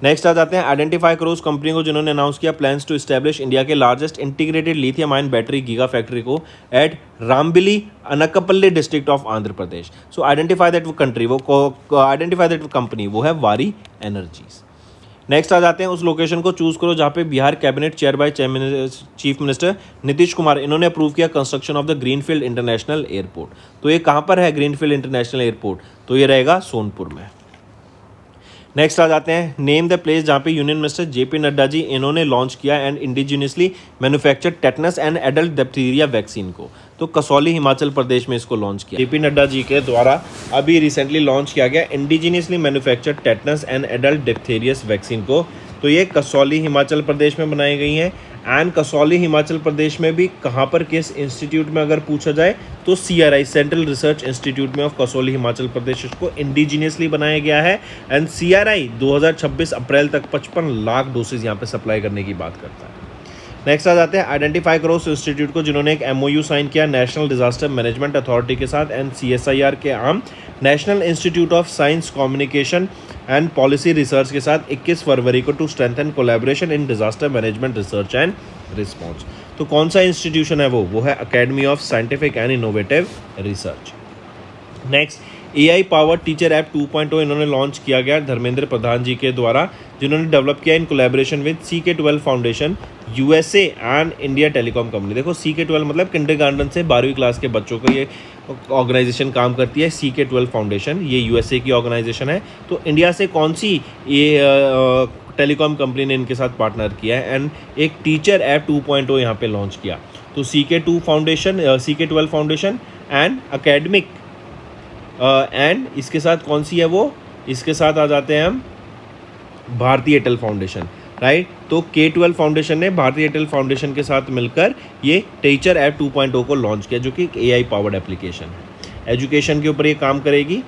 Next आ जाते हैं, आइडेंटिफाई करो उस कंपनी को जिन्होंने अनाउंस किया प्लान्स टू एस्टैब्लिश इंडिया के largest integrated lithium ion battery giga factory को at Rambilli Anakapalli district of Andhra Pradesh. So identify that वो कंट्री, वो आइडेंटिफाई दैट कंपनी, वो है वारी एनर्जीज। नेक्स्ट आ जाते हैं, उस लोकेशन को चूज करो जहाँ पे Bihar cabinet chair by chief minister Nitish Kumar, इन्होंने अप्रूव किया construction of the greenfield international airport. तो ये कहाँ पर है ग्रीनफील्ड इंटरनेशनल एयरपोर्ट, तो ये रहेगा सोनपुर में। नेक्स्ट आ जाते हैं, नेम द प्लेस जहाँ पे union minister JP Nadda ji इन्होंने लॉन्च किया and indigenously manufactured tetanus and adult diphtheria vaccine को। तो कसौली हिमाचल प्रदेश में इसको लॉन्च किया जेपी नड्डा जी के द्वारा। अभी रिसेंटली लॉन्च किया गया indigenously manufactured tetanus and adult diphtheria vaccine को। तो ये कसौली हिमाचल प्रदेश में बनाई गई हैं। एंड कसौली हिमाचल प्रदेश में भी कहाँ पर, किस इंस्टीट्यूट में अगर पूछा जाए तो CRI सेंट्रल रिसर्च इंस्टीट्यूट में ऑफ कसौली हिमाचल प्रदेश इसको इंडिजीनियसली बनाया गया है। एंड CRI 2026 अप्रैल तक 55 लाख डोसेज यहाँ पे सप्लाई करने की बात करता है। नेक्स्ट आ जाते हैं, आइडेंटिफाई करो उस इंस्टीट्यूट को जिन्होंने एक MOU साइन किया नेशनल डिजास्टर मैनेजमेंट अथॉरिटी के साथ एंड CSIR के आम national institute of science communication and policy research के साथ 21 फरवरी को to strengthen collaboration in disaster management research and response. तो कौन सा इंस्टीट्यूशन है वो है academy of scientific and innovative research. Next, AI power teacher app 2.0 इन्होंने लॉन्च किया गया धर्मेंद्र प्रधान जी के द्वारा, जिन्होंने डेवलप किया in collaboration with CK12 foundation USA and India telecom company. देखो CK12 मतलब किंडरगार्टन से 12वीं क्लास के बच्चों को ये ऑर्गेनाइजेशन काम करती है। CK12 फाउंडेशन ये USA की ऑर्गेनाइजेशन है। तो इंडिया से कौन सी ये टेलीकॉम कंपनी ने इनके साथ पार्टनर किया है एंड एक टीचर ऐप 2.0 यहाँ पे लॉन्च किया। तो CK12 foundation and academic and इसके साथ कौन सी है वो, इसके साथ आ जाते हैं हम भारतीय एयरटेल फाउंडेशन, राइट। तो K12 फाउंडेशन ने भारतीय एयरटेल फाउंडेशन के साथ मिलकर ये टीचर ऐप 2.0 को लॉन्च किया, जो कि एक AI पावर्ड एप्लीकेशन है, एजुकेशन के ऊपर ये काम करेगी।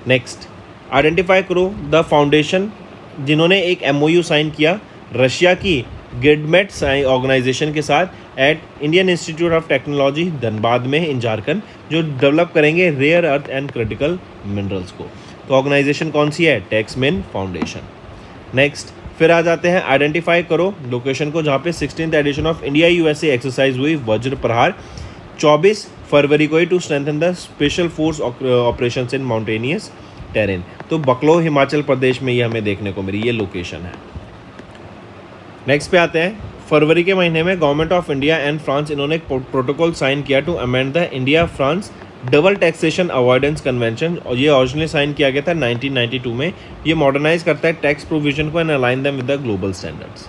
नेक्स्ट, आइडेंटिफाई करो द फाउंडेशन जिन्होंने एक MOU साइन किया रशिया की गिडमेट ऑर्गेनाइजेशन के साथ at Indian institute of technology Dhanbad में इन झारखंड, जो डेवलप करेंगे rare earth and critical minerals को। तो ऑर्गेनाइजेशन कौन सी है, टेक्समिन फाउंडेशन। नेक्स्ट, फिर आ जाते हैं, आइडेंटिफाई करो लोकेशन को जहाँ पे 16th edition of India USA exercise हुई वज्र प्रहार 24 फरवरी को ही to strengthen the special force operations in mountainous terrain. तो बकलो हिमाचल प्रदेश में ये हमें देखने को मिली, ये लोकेशन है। नेक्स्ट पे आते हैं, फरवरी के महीने में government of India and France इन्होंने एक प्रोटोकॉल साइन किया to amend the India France double taxation avoidance convention, और ये ओरिजिनली साइन किया गया था 1992 में। ये मॉडर्नाइज करता है टैक्स प्रोविजन को and align them with the global standards.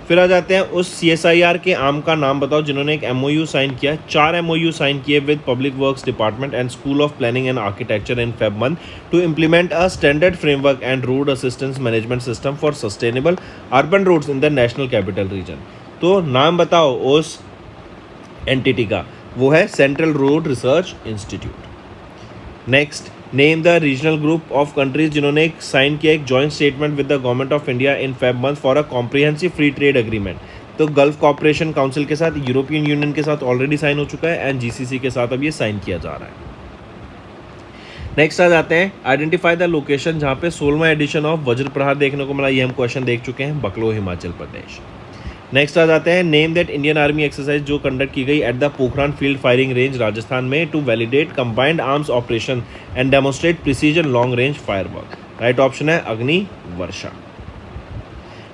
फिर आ जाते हैं, उस CSIR के आर्म का नाम बताओ जिन्होंने एक MOU साइन किया, 4 MOU साइन किए with public works department and school of planning and architecture in Feb month to implement a standard framework and road assistance management system for sustainable urban roads in the national capital region. तो नाम बताओ उस एंटिटी का, वो है central road research institute. Next, name the regional group of countries जिन्होंने एक साइन किया एक joint statement with the government of India in Feb month for a comprehensive free trade agreement. तो गल्फ कॉपरेशन काउंसिल के साथ, यूरोपियन यूनियन के साथ ऑलरेडी साइन हो चुका है एंड GCC के साथ अब ये साइन किया जा रहा है। नेक्स्ट आ जाते हैं, आइडेंटिफाई द लोकेशन जहाँ पे 16वां एडिशन ऑफ वज्र प्रहार देखने को मिला, ये हम क्वेश्चन देख चुके हैं, बकलो हिमाचल प्रदेश। नेक्स्ट आ जाते हैं, name that Indian army exercise जो कंडक्ट की गई at the Pokhran field firing range Rajasthan में to validate combined arms operation and demonstrate precision long range firework. Right option है Agni Varsha.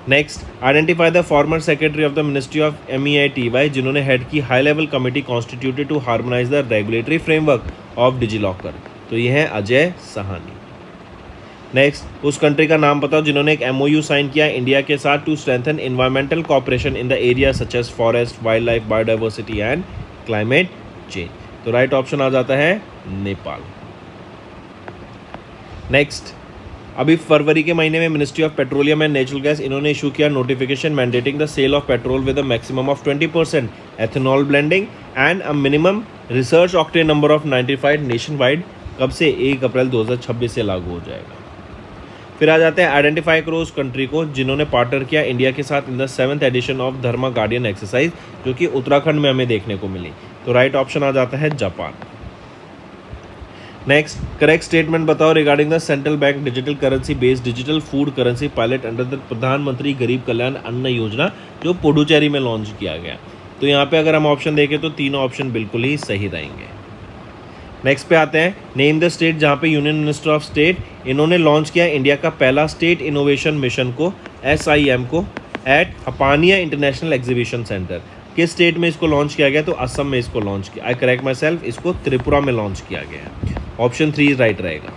Next, identify the former secretary of the ministry of MEITY जिन्होंने हेड की high level committee constituted to harmonise the regulatory framework of DigiLocker. तो ये है अजय सहानी। नेक्स्ट, उस कंट्री का नाम बताओ जिन्होंने एक MOU साइन किया इंडिया के साथ to strengthen environmental cooperation in the area such as forest, wild life, biodiversity and climate change. तो राइट ऑप्शन आ जाता है नेपाल। नेक्स्ट, अभी फरवरी के महीने में ministry of petroleum and natural gas इन्होंने इशू किया notification mandating the sale of petrol with a maximum of 20% ethanol blending and a minimum research octane number of 95 nation wide. कब से? 1 अप्रैल 2026 से लागू हो जाएगा। फिर आ जाते हैं, आइडेंटिफाई करो उस कंट्री को जिन्होंने पार्टनर किया इंडिया के साथ in the 7th edition of Dharma guardian exercise, जो कि उत्तराखंड में हमें देखने को मिली। तो राइट ऑप्शन आ जाता है जापान। नेक्स्ट, करेक्ट स्टेटमेंट बताओ regarding the central bank digital currency based digital food currency pilot under the प्रधानमंत्री गरीब कल्याण अन्न योजना, जो पुडुचेरी में लॉन्च किया गया। तो यहाँ पे अगर हम ऑप्शन देखें तो तीनों ऑप्शन बिल्कुल ही सही रहेंगे। नेक्स्ट पे आते हैं, नेम द स्टेट जहाँ पे यूनियन मिनिस्टर ऑफ स्टेट इन्होंने लॉन्च किया इंडिया का पहला स्टेट इनोवेशन मिशन को SIM को एट हपानिया इंटरनेशनल एग्जीबिशन सेंटर। किस स्टेट में इसको लॉन्च किया गया? तो असम में इसको लॉन्च किया। आई करेक्ट माई सेल्फ, इसको त्रिपुरा में लॉन्च किया गया है। ऑप्शन 3 राइट रहेगा।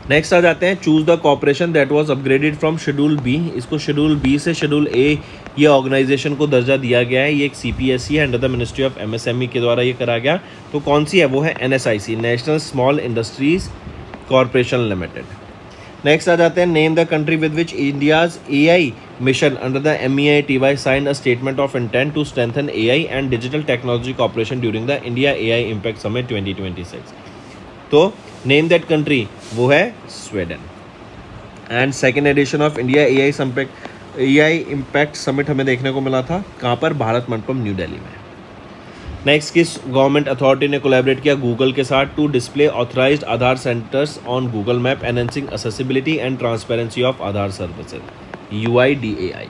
नेक्स्ट आ जाते हैं, choose the corporation that was upgraded from schedule B. इसको शेड्यूल बी से शेड्यूल ए ये ऑर्गेनाइजेशन को दर्जा दिया गया है। ये एक सीपीएससी है, under the ministry of MSME के द्वारा ये करा गया। तो कौन सी है? वो है NSIC, national small industries corporation limited. Next आ जाते हैं, name the country with which India's AI mission under the MEITY signed a statement of intent to strengthen AI and digital technology corporation during the India AI impact summit 2026। तो नेम दैट कंट्री, वो है Sweden. And second edition of India AI impact summit हमें देखने को मिला था कहाँ पर? भारत मंडपम, न्यू दिल्ली में। नेक्स्ट, किस गवर्नमेंट अथॉरिटी ने कोलैबोरेट किया गूगल के साथ to display authorised Aadhaar centres on Google map enhancing accessibility and transparency of Aadhaar services? UIDAI।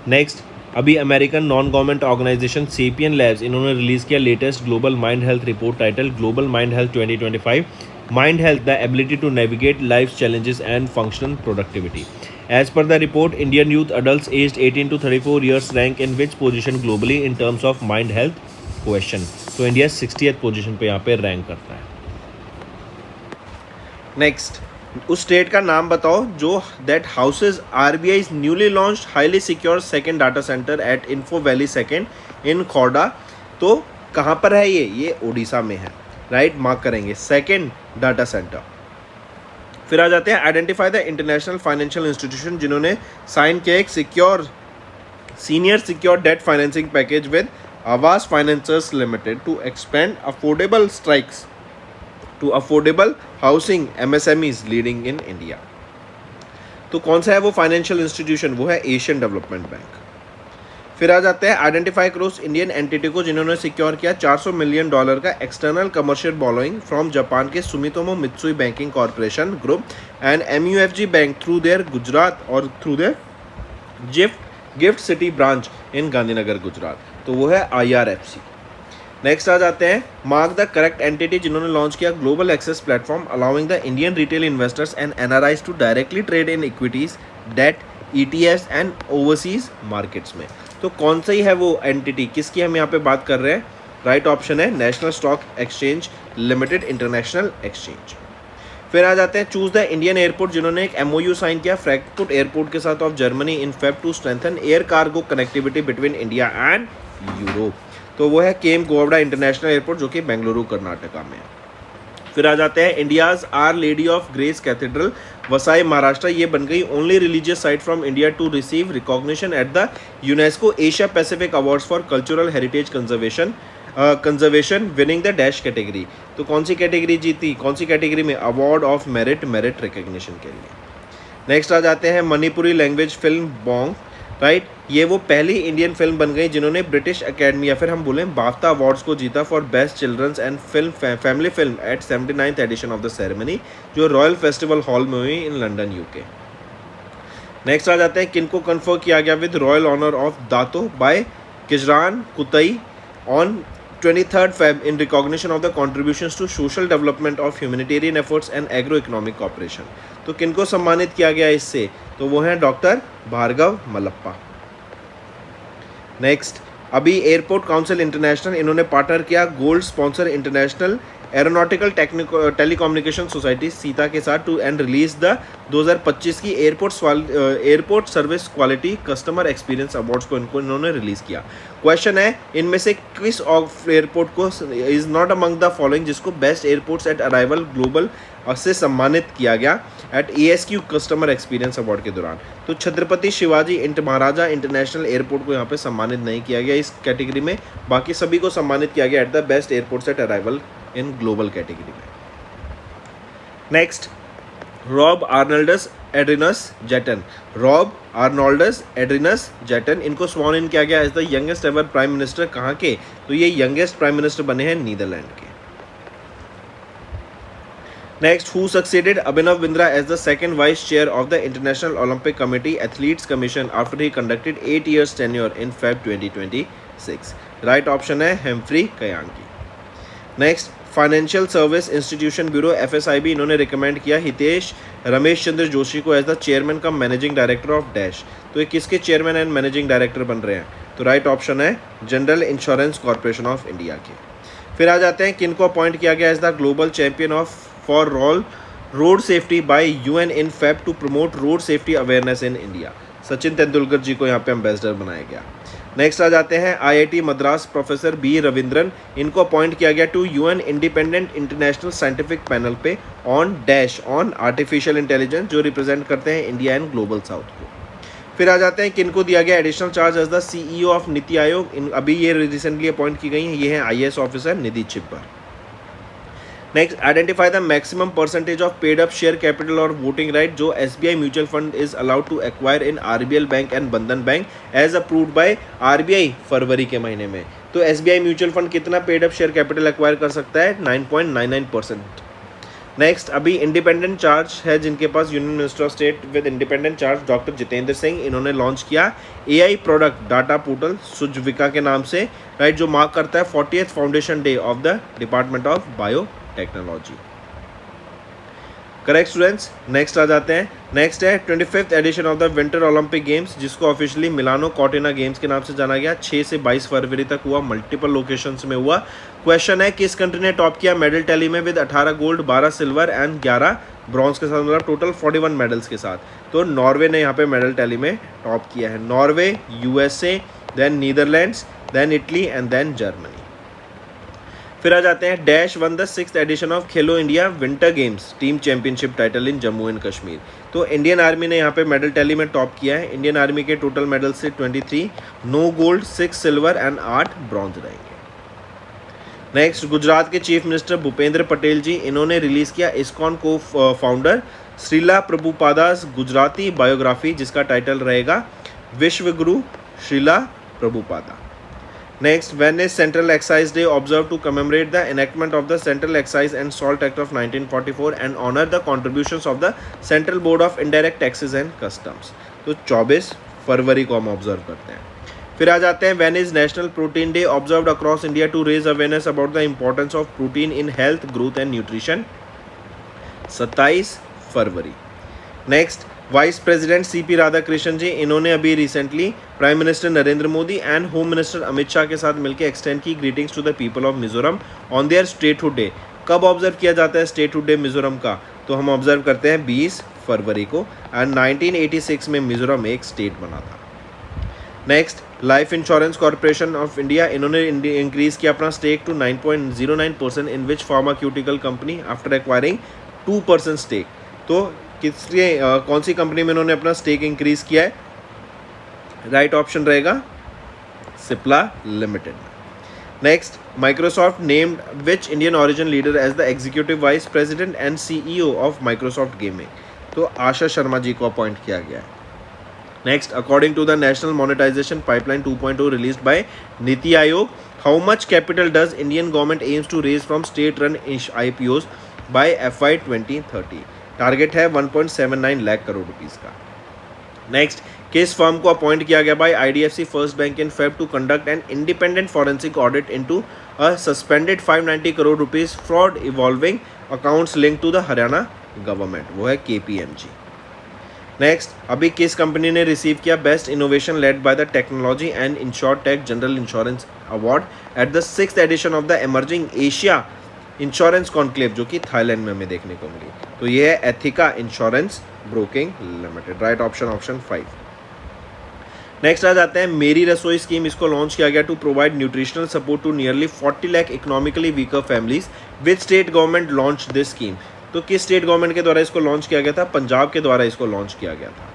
Next, अभी American non government organisation Sapien labs, इन्होंने रिलीज किया latest global mind health report title global mind health 2025, mind health the ability to navigate life challenges and functional productivity. As per the report, Indian youth adults aged 18 to 34 years rank in which position globally in terms of mind health question? तो इंडिया 60th पोजीशन पे यहाँ पे रैंक करता है। नेक्स्ट, उस स्टेट का नाम बताओ जो that houses RBI's newly launched highly secure second data centre at info valley second in Khordha. तो कहाँ पर है ये ओडिशा में है, राइट? मार्क करेंगे सेकेंड डाटा सेंटर। फिर आ जाते हैं, identify the international financial institution जिन्होंने साइन किया एक senior secure debt financing package with Aavas financiers limited to expand affordable strikes to affordable housing MSMEs leading in India. तो कौन सा है वो फाइनेंशियल इंस्टीट्यूशन? वो है एशियन डेवलपमेंट बैंक। फिर आ जाते हैं, आइडेंटिफाई क्रॉस इंडियन एंटिटी को जिन्होंने सिक्योर किया $400 मिलियन का external commercial borrowing from Japan के Sumitomo Mitsui banking corporation group and MUFG bank through their Gujarat और through their GIFT City branch in Gandhinagar Gujarat. तो वो है IRFC। नेक्स्ट आ जाते हैं, मार्क द करेक्ट एंटिटी जिन्होंने लॉन्च किया global access platform allowing the Indian retail investors and NRIs to directly trade in equities, debt, ETFs and overseas markets में। तो कौन सी है वो एंटिटी, किसकी हम यहाँ पे बात कर रहे हैं? राइट ऑप्शन है national stock exchange limited international exchange. फिर आ जाते हैं, चूज द इंडियन एयरपोर्ट जिन्होंने एक MOU साइन किया फ्रैंकफर्ट एयरपोर्ट के साथ of Germany in Feb to strengthen air cargo connectivity between India and Europe. तो वो है केम गोवड़ा इंटरनेशनल एयरपोर्ट जो कि बेंगलुरु कर्नाटका में है। फिर आ जाते हैं, India's our lady of grace cathedral Vasai Maharashtra, ये बन गई only religious site from India to receive recognition at the UNESCO Asia Pacific awards for cultural heritage conservation winning the dash category. तो कौन सी कैटेगरी जीती? कौन सी कैटेगरी में? अवार्ड ऑफ मेरिट रिकग्निशन के लिए। नेक्स्ट आ जाते हैं, Manipuri language film Boong, right? ये वो पहली इंडियन फिल्म बन गई जिन्होंने ब्रिटिश अकेडमी या फिर हम बोलें बाफ्ता अवार्ड्स को जीता for best children's and family film at 79th edition of the ceremony, जो रॉयल फेस्टिवल हॉल में हुई इन लंदन UK। नेक्स्ट आ जाते हैं, किनको कन्फर किया गया with royal honour of Dato by किजरान Kutai on 23rd Feb in recognition of the contributions to social development of humanitarian efforts and agro-economic cooperation। तो किनको सम्मानित किया गया इससे? तो वो हैं डॉक्टर भार्गव मल्लप्पा। नेक्स्ट, अभी एयरपोर्ट काउंसिल इंटरनेशनल इन्होंने पार्टनर किया gold sponsor international aeronautical telecommunication society Sita के साथ टू एंड रिलीज द 2025 की airport service quality customer experience awards को इन्होंने रिलीज किया। क्वेश्चन है, इनमें से किस एयरपोर्ट को is not among the following जिसको best airports at arrival global से सम्मानित किया गया at ASQ customer experience award के दौरान? तो छत्रपति शिवाजी महाराजा इंटरनेशनल एयरपोर्ट को यहाँ पे सम्मानित नहीं किया गया इस कैटेगरी में, बाकी सभी को सम्मानित किया गया at the best airports at arrival in global category में। Next, Rob Arnoldus Adrianus Jetten, इनको स्वॉन इन किया गया as the youngest ever prime minister. कहाँ के? तो ये यंगेस्ट प्राइम मिनिस्टर बने हैं नीदरलैंड के। Next, who succeeded Abhinav Bindra as the second vice chair of the International Olympic Committee Athletes Commission after he conducted 8 years tenure in Feb 2026? Right option है Humphrey Kyanki। Next, financial service institution bureau FSIB इन्होंने रिकमेंड किया हितेश रमेश चंद्र जोशी को as the chairman cum managing director of dash. तो ये किसके चेयरमैन एंड मैनेजिंग डायरेक्टर बन रहे हैं? तो राइट ऑप्शन है general insurance corporation of India के। फिर आ जाते हैं, किनको अपॉइंट किया गया as the global champion of for road safety by UN in Feb to promote road safety awareness in India. Sachin Tendulkar ji को यहाँ पे एम्बेसडर बनाया गया। नेक्स्ट आ जाते हैं IIT Madras professor B Ravindran, इनको अपॉइंट किया गया to UN independent international scientific panel पे on dash on artificial intelligence, जो रिप्रेजेंट करते हैं इंडिया एंड ग्लोबल साउथ को। फिर आ जाते हैं किनको दिया गया additional charge as the CEO of NITI Aayog, अभी ये रिसेंटली अपॉइंट की गई हैं, ये हैं IAS officer Nidhi Chhibber. Next, identify the maximum percentage of paid up share capital और वोटिंग राइट जो SBI mutual fund is allowed to acquire in RBL bank and Bandhan bank as approved by RBI फरवरी के महीने में। तो एसबीआई म्यूचुअल फंड कितना paid up share capital acquire कर सकता है? 9.99%। नेक्स्ट, अभी इंडिपेंडेंट चार्ज है जिनके पास union minister of state with independent charge doctor Jitendra Singh, इन्होंने लॉन्च किया AI product data portal Sujvika के नाम से, राइट, जो मार्क करता है 40th foundation day of the department of bio technology. Correct students. Next आ जाते हैं, नेक्स्ट है 25th edition of the winter Olympic games जिसको ऑफिशियली मिलानो कॉर्टिना गेम्स के नाम से जाना गया। 6 से 22 फरवरी तक हुआ, मल्टीपल लोकेशंस में हुआ। क्वेश्चन है किस कंट्री ने टॉप किया मेडल टैली में with 18 gold, 12 silver and 11 bronze के साथ, मतलब टोटल 41 मेडल्स के साथ। तो नॉर्वे ने यहाँ पे मेडल टैली में टॉप किया है। Norway, USA, then Netherlands, then Italy and then Germany. फिर आ जाते हैं dash one the 6th edition of Khelo India winter games team championship title in Jammu and Kashmir. तो इंडियन आर्मी ने यहाँ पे मेडल टैली में टॉप किया है। इंडियन आर्मी के टोटल मेडल से 23, 9 गोल्ड, 6 सिल्वर एंड 8 ब्रॉन्ज रहेंगे। नेक्स्ट, गुजरात के चीफ मिनिस्टर भूपेंद्र पटेल जी, इन्होंने रिलीज किया इस्कॉन को फाउंडर श्रीला प्रभुपादास गुजराती बायोग्राफी जिसका टाइटल रहेगा विश्वगुरु Srila Prabhupada. Next, when is Central Excise Day observed to commemorate the enactment of the Central Excise and Salt Act of 1944 and honor the contributions of the Central Board of Indirect Taxes and Customs? तो 24 फरवरी को हम ऑब्जर्व करते हैं। फिर आ जाते हैं when is National Protein Day observed across India to raise awareness about the importance of protein in health, growth and nutrition? 27 फरवरी। Next, vice president CP Radhakrishnan ji, इन्होंने अभी recently prime minister Narendra Modi and home minister Amit Shah के साथ मिलकर एक्सटेंड की greetings to the people of Mizoram on their statehood day. कब ऑब्जर्व किया जाता है स्टेटहुड डे मिजोरम का? तो हम ऑब्जर्व करते हैं 20 फरवरी को, एंड 1986 में मिजोरम एक स्टेट बना था। Next, life insurance corporation of India, इन्होंने इंक्रीज किया अपना stake to 9.09% in which pharmaceutical company after acquiring 2% stake. तो किसलिए कौन सी कंपनी में इन्होंने अपना स्टेक इंक्रीज किया है? राइट ऑप्शन रहेगा Cipla limited. Next, Microsoft named which Indian origin leader as the executive vice president and CEO of Microsoft gaming. तो आशा शर्मा जी को अपॉइंट किया गया है। Next, according to the national monetization pipeline 2.0 released by NITI Aayog, how much capital does Indian government aims to raise from state run IPOs by FY 2030? Target है 1.79 लाख करोड़ रुपीस का। नेक्स्ट, किस फर्म को अपॉइंट किया गया by IDFC first bank in Feb to conduct an independent forensic audit into a suspended 590 crore rupees fraud involving accounts link to the Haryana government? वो है KPMG। नेक्स्ट, अभी किस कंपनी ने रिसीव किया best innovation led by the technology and insurtech general insurance award at the 6th edition of the emerging Asia insurance conclave, जो कि थाईलैंड में हमें देखने को मिली? तो ये है Ethika insurance broking limited. Right option, option 5। Next आ जाते हैं मेरी रसोई स्कीम, इसको लॉन्च किया गया to provide nutritional support to nearly 40 lakh economically weaker families. Which state government launch this scheme? तो किस स्टेट गवर्नमेंट के द्वारा इसको लॉन्च किया गया था? पंजाब के द्वारा इसको लॉन्च किया गया था।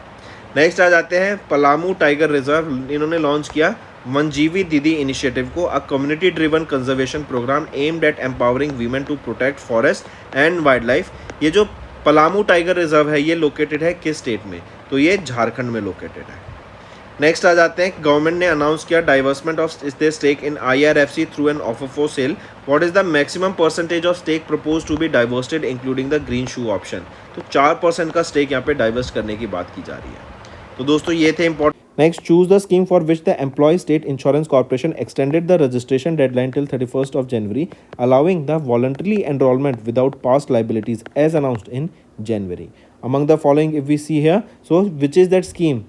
नेक्स्ट आ जाते हैं पलामू टाइगर रिजर्व, इन्होंने लॉन्च किया वनजीवी दीदी इनिशिएटिव को, a community driven conservation program aimed at empowering women to protect forest and wildlife. ये जो पलामू टाइगर रिजर्व है ये लोकेटेड है किस स्टेट में? तो ये झारखंड में लोकेटेड है। नेक्स्ट आ जाते हैं, गवर्नमेंट ने अनाउंस किया divestment of their stake in IRFC through an offer for sale. What is the maximum percentage of stake propose to be divested including the green shoe option? तो 4% का स्टेक यहाँ पे डाइवर्स्ट करने की बात की जा रही है। तो दोस्तों ये थे important. Next, choose the scheme for which the Employee State Insurance Corporation extended the registration deadline till 31st of January, allowing the voluntary enrollment without past liabilities as announced in January. Among the following, if we see here, so which is that scheme?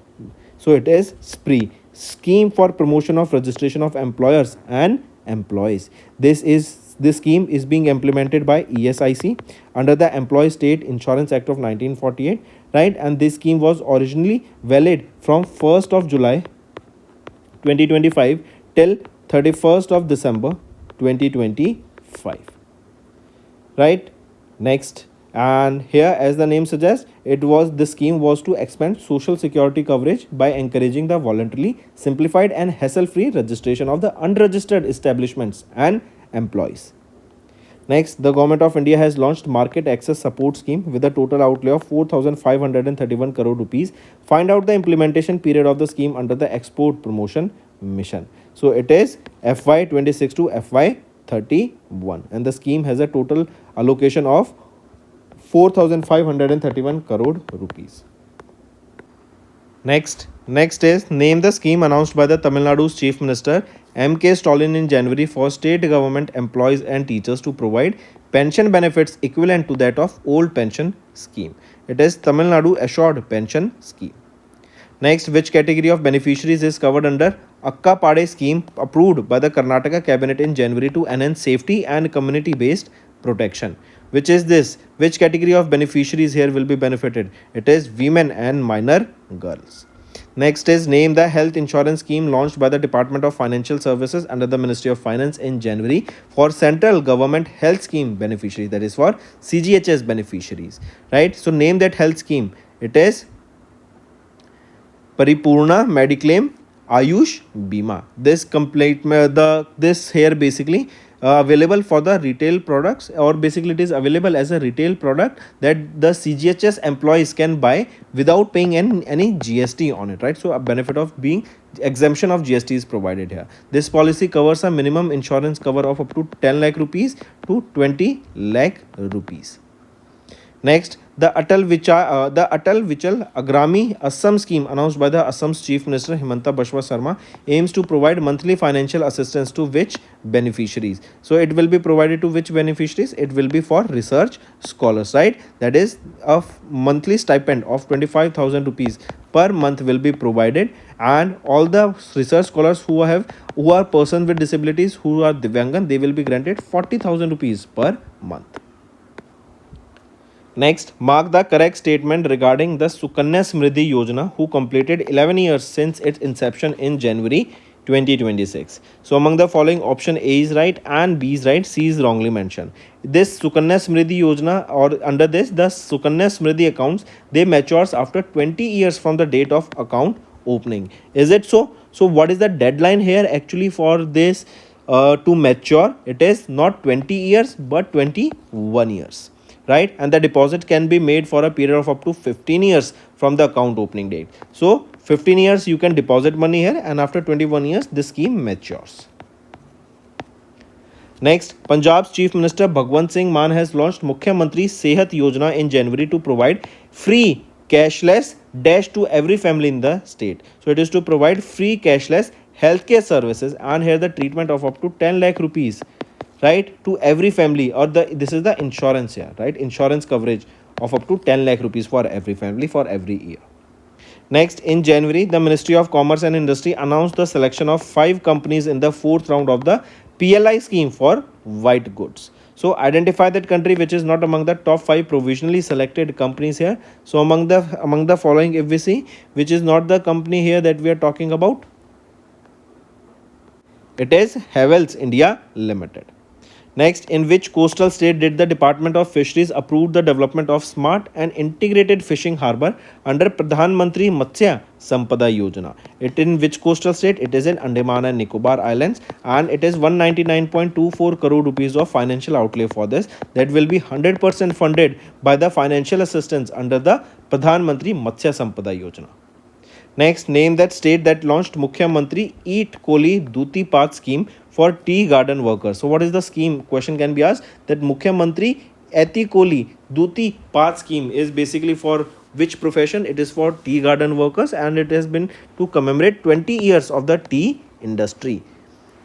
So it is SPREE, Scheme for Promotion of Registration of Employers and Employees. This is This scheme is being implemented by ESIC under the Employee State Insurance Act of 1948, right? And this scheme was originally valid from 1st of July 2025 till 31st of December 2025, right? Next, and here, as the name suggests, the scheme was to expand social security coverage by encouraging the voluntarily simplified and hassle-free registration of the unregistered establishments and employees. Next, the Government of India has launched Market Access Support Scheme with a total outlay of 4,531 crore rupees. Find out the implementation period of the scheme under the Export Promotion Mission. So it is FY26 to FY31, and the scheme has a total allocation of 4,531 crore rupees. Next is name the scheme announced by the Tamil Nadu's Chief Minister M.K. Stalin in January for state government employees and teachers to provide pension benefits equivalent to that of old pension scheme. It is Tamil Nadu Assured Pension Scheme. Next, which category of beneficiaries is covered under Akka Pade scheme approved by the Karnataka cabinet in January to enhance safety and community-based protection? Which is this? Which category of beneficiaries here will be benefited? It is women and minor girls. Next is name the health insurance scheme launched by the Department of Financial Services under the Ministry of Finance in January for central government health scheme beneficiaries, that is for CGHS beneficiaries, right? So name that health scheme. It is Paripurna Mediclaim Ayush Bima. This here basically available for the retail products, or basically it is available as a retail product that the CGHS employees can buy without paying any GST on it, right? So a benefit of being exemption of GST is provided here. This policy covers a minimum insurance cover of up to 10 lakh rupees to 20 lakh rupees. Next, the Atal Vichal Agrami Assam scheme announced by the Assam's Chief Minister Himanta Biswa Sarma aims to provide monthly financial assistance to which beneficiaries? So it will be provided to which beneficiaries? It will be for research scholars, right? That is a monthly stipend of 25,000 rupees per month will be provided, and all the research scholars who are persons with disabilities, who are Divyangan, they will be granted 40,000 rupees per month. Next, mark the correct statement regarding the Sukanya Samriddhi Yojana, who completed 11 years since its inception in January 2026. So among the following, option A is right and B is right, C is wrongly mentioned. This Sukanya Samriddhi Yojana, or under this, the Sukanya Samriddhi accounts, they matures after 20 years from the date of account opening. Is it so? So what is the deadline here actually for this to mature? It is not 20 years but 21 years. Right, and the deposit can be made for a period of up to 15 years from the account opening date. So 15 years you can deposit money here, and after 21 years this scheme matures. Next, Punjab's Chief Minister Bhagwant Singh Mann has launched Mukhyamantri Sehat Yojana in January to provide free cashless dash to every family in the state. So it is to provide free cashless healthcare services, and here the treatment of up to 10 lakh rupees, right, to every family, or this is the insurance here, right? Insurance coverage of up to 10 lakh rupees for every family for every year. Next, in January, the Ministry of Commerce and Industry announced the selection of 5 companies in the 4th round of the PLI scheme for white goods. So identify that country which is not among the top 5 provisionally selected companies here. So among the following, if we see, which is not the company here that we are talking about, it is Havells India Limited. Next, in which coastal state did the Department of Fisheries approve the development of smart and integrated fishing harbour under Pradhan Mantri Matsya Sampada Yojana? It in which coastal state? It is in Andaman and Nicobar Islands, and it is 199.24 crore rupees of financial outlay for this, that will be 100% funded by the financial assistance under the Pradhan Mantri Matsya Sampada Yojana. Next, name that state that launched Mukhyamantri Eat Koli Duti Path scheme for tea garden workers. So what is the scheme? Question can be asked that Mukhyamantri Eti Koli Duti Path scheme is basically for which profession? It is for tea garden workers, and it has been to commemorate 20 years of the tea industry.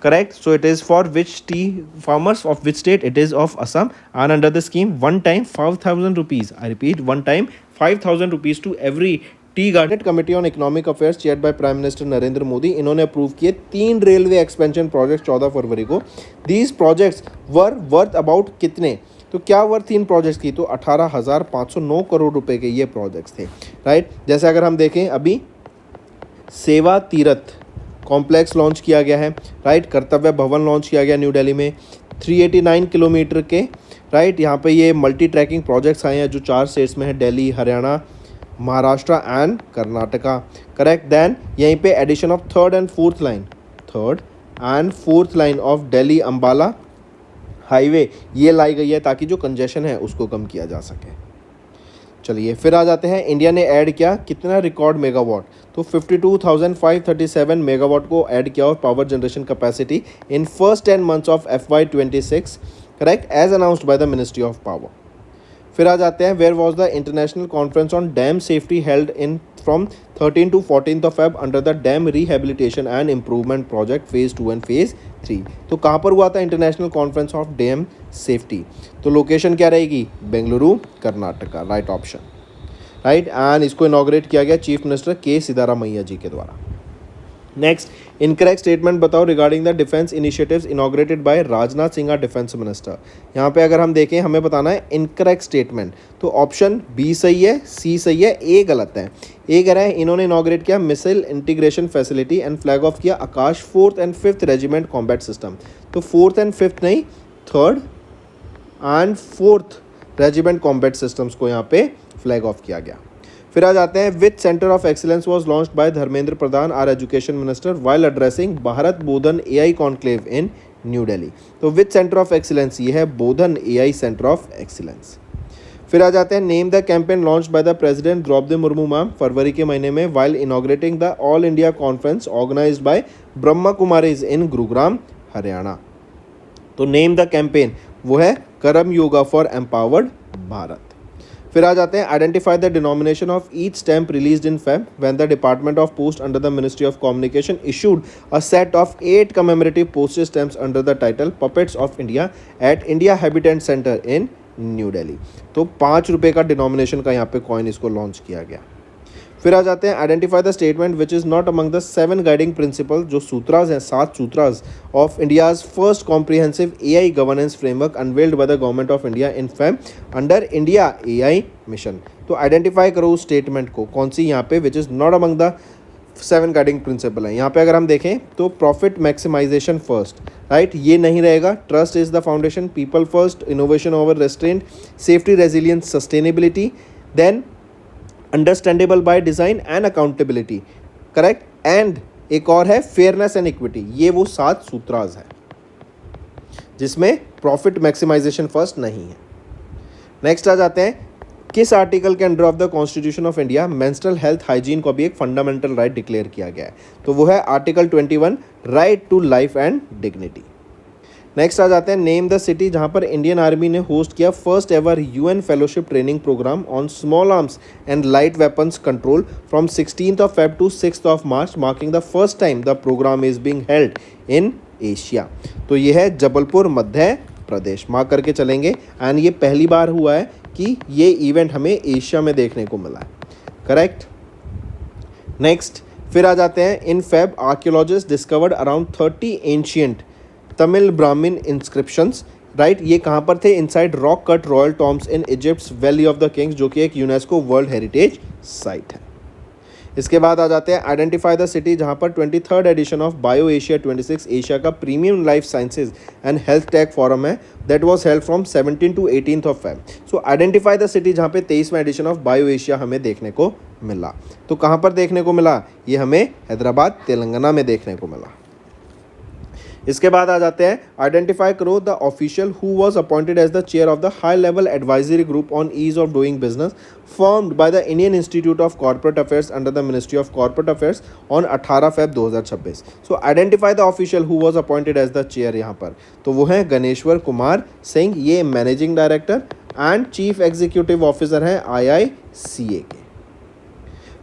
Correct. So it is for which tea farmers of which state? It is of Assam, and under the scheme, one time 5,000 rupees. I repeat, one time 5,000 rupees to every tea garden committee on economic affairs chaired by prime minister Narendra Modi, इन्होंने अप्रूव किए 3 रेलवे एक्सपेंशन प्रोजेक्ट 14 फरवरी को। These projects were worth about कितने, तो क्या वर्थ 3 प्रोजेक्ट्स की, तो 18,509 करोड़ रुपए के ये प्रोजेक्ट्स थे, राइट। जैसे अगर हम देखें अभी सेवा तीरथ कॉम्प्लेक्स लॉन्च किया गया है, राइट। कर्तव्य भवन लॉन्च किया गया न्यू दिल्ली में 389 किलोमीटर के, राइट। यहाँ पे ये मल्टी ट्रैकिंग प्रोजेक्ट्स आए हैं जो 4 स्टेट्स में है, Delhi, Haryana, Maharashtra and Karnataka, correct. Then यहीं पे addition of third and fourth line of Delhi Ambala highway ये लाई गई है ताकि जो कंजेशन है उसको कम किया जा सके। चलिए फिर आ जाते हैं, इंडिया ने ऐड किया कितना रिकॉर्ड मेगावाट, तो 52,537 मेगावाट को ऐड किया और power generation capacity in first 10 months of FY26, correct, as announced by the ministry of power. फिर आ जाते हैं, where was the international conference on dam safety held in from 13 to 14 of Feb under the dam rehabilitation and improvement project phase 2 and phase 3। तो कहाँ पर हुआ था international conference of dam safety, तो लोकेशन क्या रहेगी, Bengaluru, Karnataka, right option, right. And इसको इनॉग्रेट किया गया चीफ मिनिस्टर के सिद्धारामैया जी के द्वारा। नेक्स्ट, इनकरेक्ट स्टेटमेंट बताओ regarding the defence initiatives inaugurated bye Rajnath Singh defence minister. यहाँ पे अगर हम देखें हमें बताना है इनकरेक्ट स्टेटमेंट, तो ऑप्शन बी सही है, सी सही है, ए गलत है। ए कह रहा है इन्होंने इनॉग्रेट किया missile integration facility and flag of किया आकाश 4th and 5th regiment combat system, तो 4th and 5th नहीं 3rd and 4th regiment combat systems को यहाँ पे फ्लैग ऑफ किया गया। फिर आ जाते हैं, which centre of excellence was launched by Dharmendra Pradhan our education minister while addressing Bharat Bodhan AI conclave in New Delhi, तो विच सेंटर ऑफ एक्सीलेंस, ये है Bodhan AI centre of excellence. फिर आ जाते हैं, name the campaign launch by the president Draupadi Murmu ma'am फरवरी के महीने में while inaugurating the all India conference organised by Brahma Kumaris in Gurugram, Haryana, तो नेम द कैंपेन वो है कर्म योगा फॉर एम्पावर्ड भारत। फिर आ जाते हैं, identify the denomination of each stamp released in Feb when the department of post under the ministry of communication issued a set of 8 commemorative postage stamps under the title puppets of India eight India habitat centre in New Delhi, तो 5 रुपये का डिनोमिनेशन का यहाँ पे कॉइन इसको लॉन्च किया गया। फिर आ जाते हैं, identify the statement which is not among the 7 guiding principle, जो सूत्राज हैं 7 सूत्राज of India's first comprehensive AI governance framework unveiled by the government of India in Feb under India AI mission, तो आइडेंटिफाई करो उस स्टेटमेंट को, कौन सी यहाँ पे which is not among the 7 guiding principle है। यहाँ पे अगर हम देखें तो प्रॉफिट मैक्सिमाइजेशन फर्स्ट, राइट, ये नहीं रहेगा, trust is the foundation, people first, innovation over restraint, safety resilience sustainability, then understandable by design and accountability, correct, and एक और है फेयरनेस एंड इक्विटी। ये वो 7 सूत्राज हैं जिसमें प्रॉफिट मैक्सिमाइजेशन फर्स्ट नहीं है। नेक्स्ट आ जाते हैं, किस आर्टिकल के under of the constitution of India menstrual health hygiene को भी एक फंडामेंटल राइट डिक्लेयर किया गया है, तो वो है article 21 right to life and dignity. Next आ जाते हैं, नेम द सिटी जहां पर इंडियन आर्मी ने होस्ट किया first ever UN fellowship training programme on small arms and light weapons control from 16th of Feb to 6th of March, marking the first time the programme is being held in Asia, तो ये है जबलपुर मध्य प्रदेश, मार्क करके चलेंगे। एंड ये पहली बार हुआ है कि ये इवेंट हमें एशिया में देखने को मिला है, करेक्ट। नेक्स्ट फिर आ जाते हैं, in Feb archaeologist discovered around 30 ancient Tamil Brahman inscriptions, right, ये कहाँ पर थे, inside rock cut royal tombs in Egypt's valley of the kings, जो कि एक यूनेस्को वर्ल्ड हेरिटेज साइट है। इसके बाद आ जाते हैं, आइडेंटिफाई द सिटी जहाँ पर 23rd edition of bio Asia 26 Asia का premium life sciences and health tech forum है, that was held from 17 to 18th of Feb। So identify the city जहाँ पे 23वां एडिशन ऑफ बायो एशिया हमें देखने को मिला, तो कहाँ पर देखने को मिला, ये हमें हैदराबाद तेलंगाना में देखने को मिला। इसके बाद आ जाते हैं, आइडेंटिफाई करो the official who was appointed as the chair of the high level advisory group on ease of doing business formed by the Indian institute of corporate affairs under the ministry of corporate affairs on 18 Feb 2026। So identify the official who was appointed as the chair, यहाँ पर तो वो है गणेश्वर कुमार सिंह, ये managing director and chief executive officer हैं IICA के।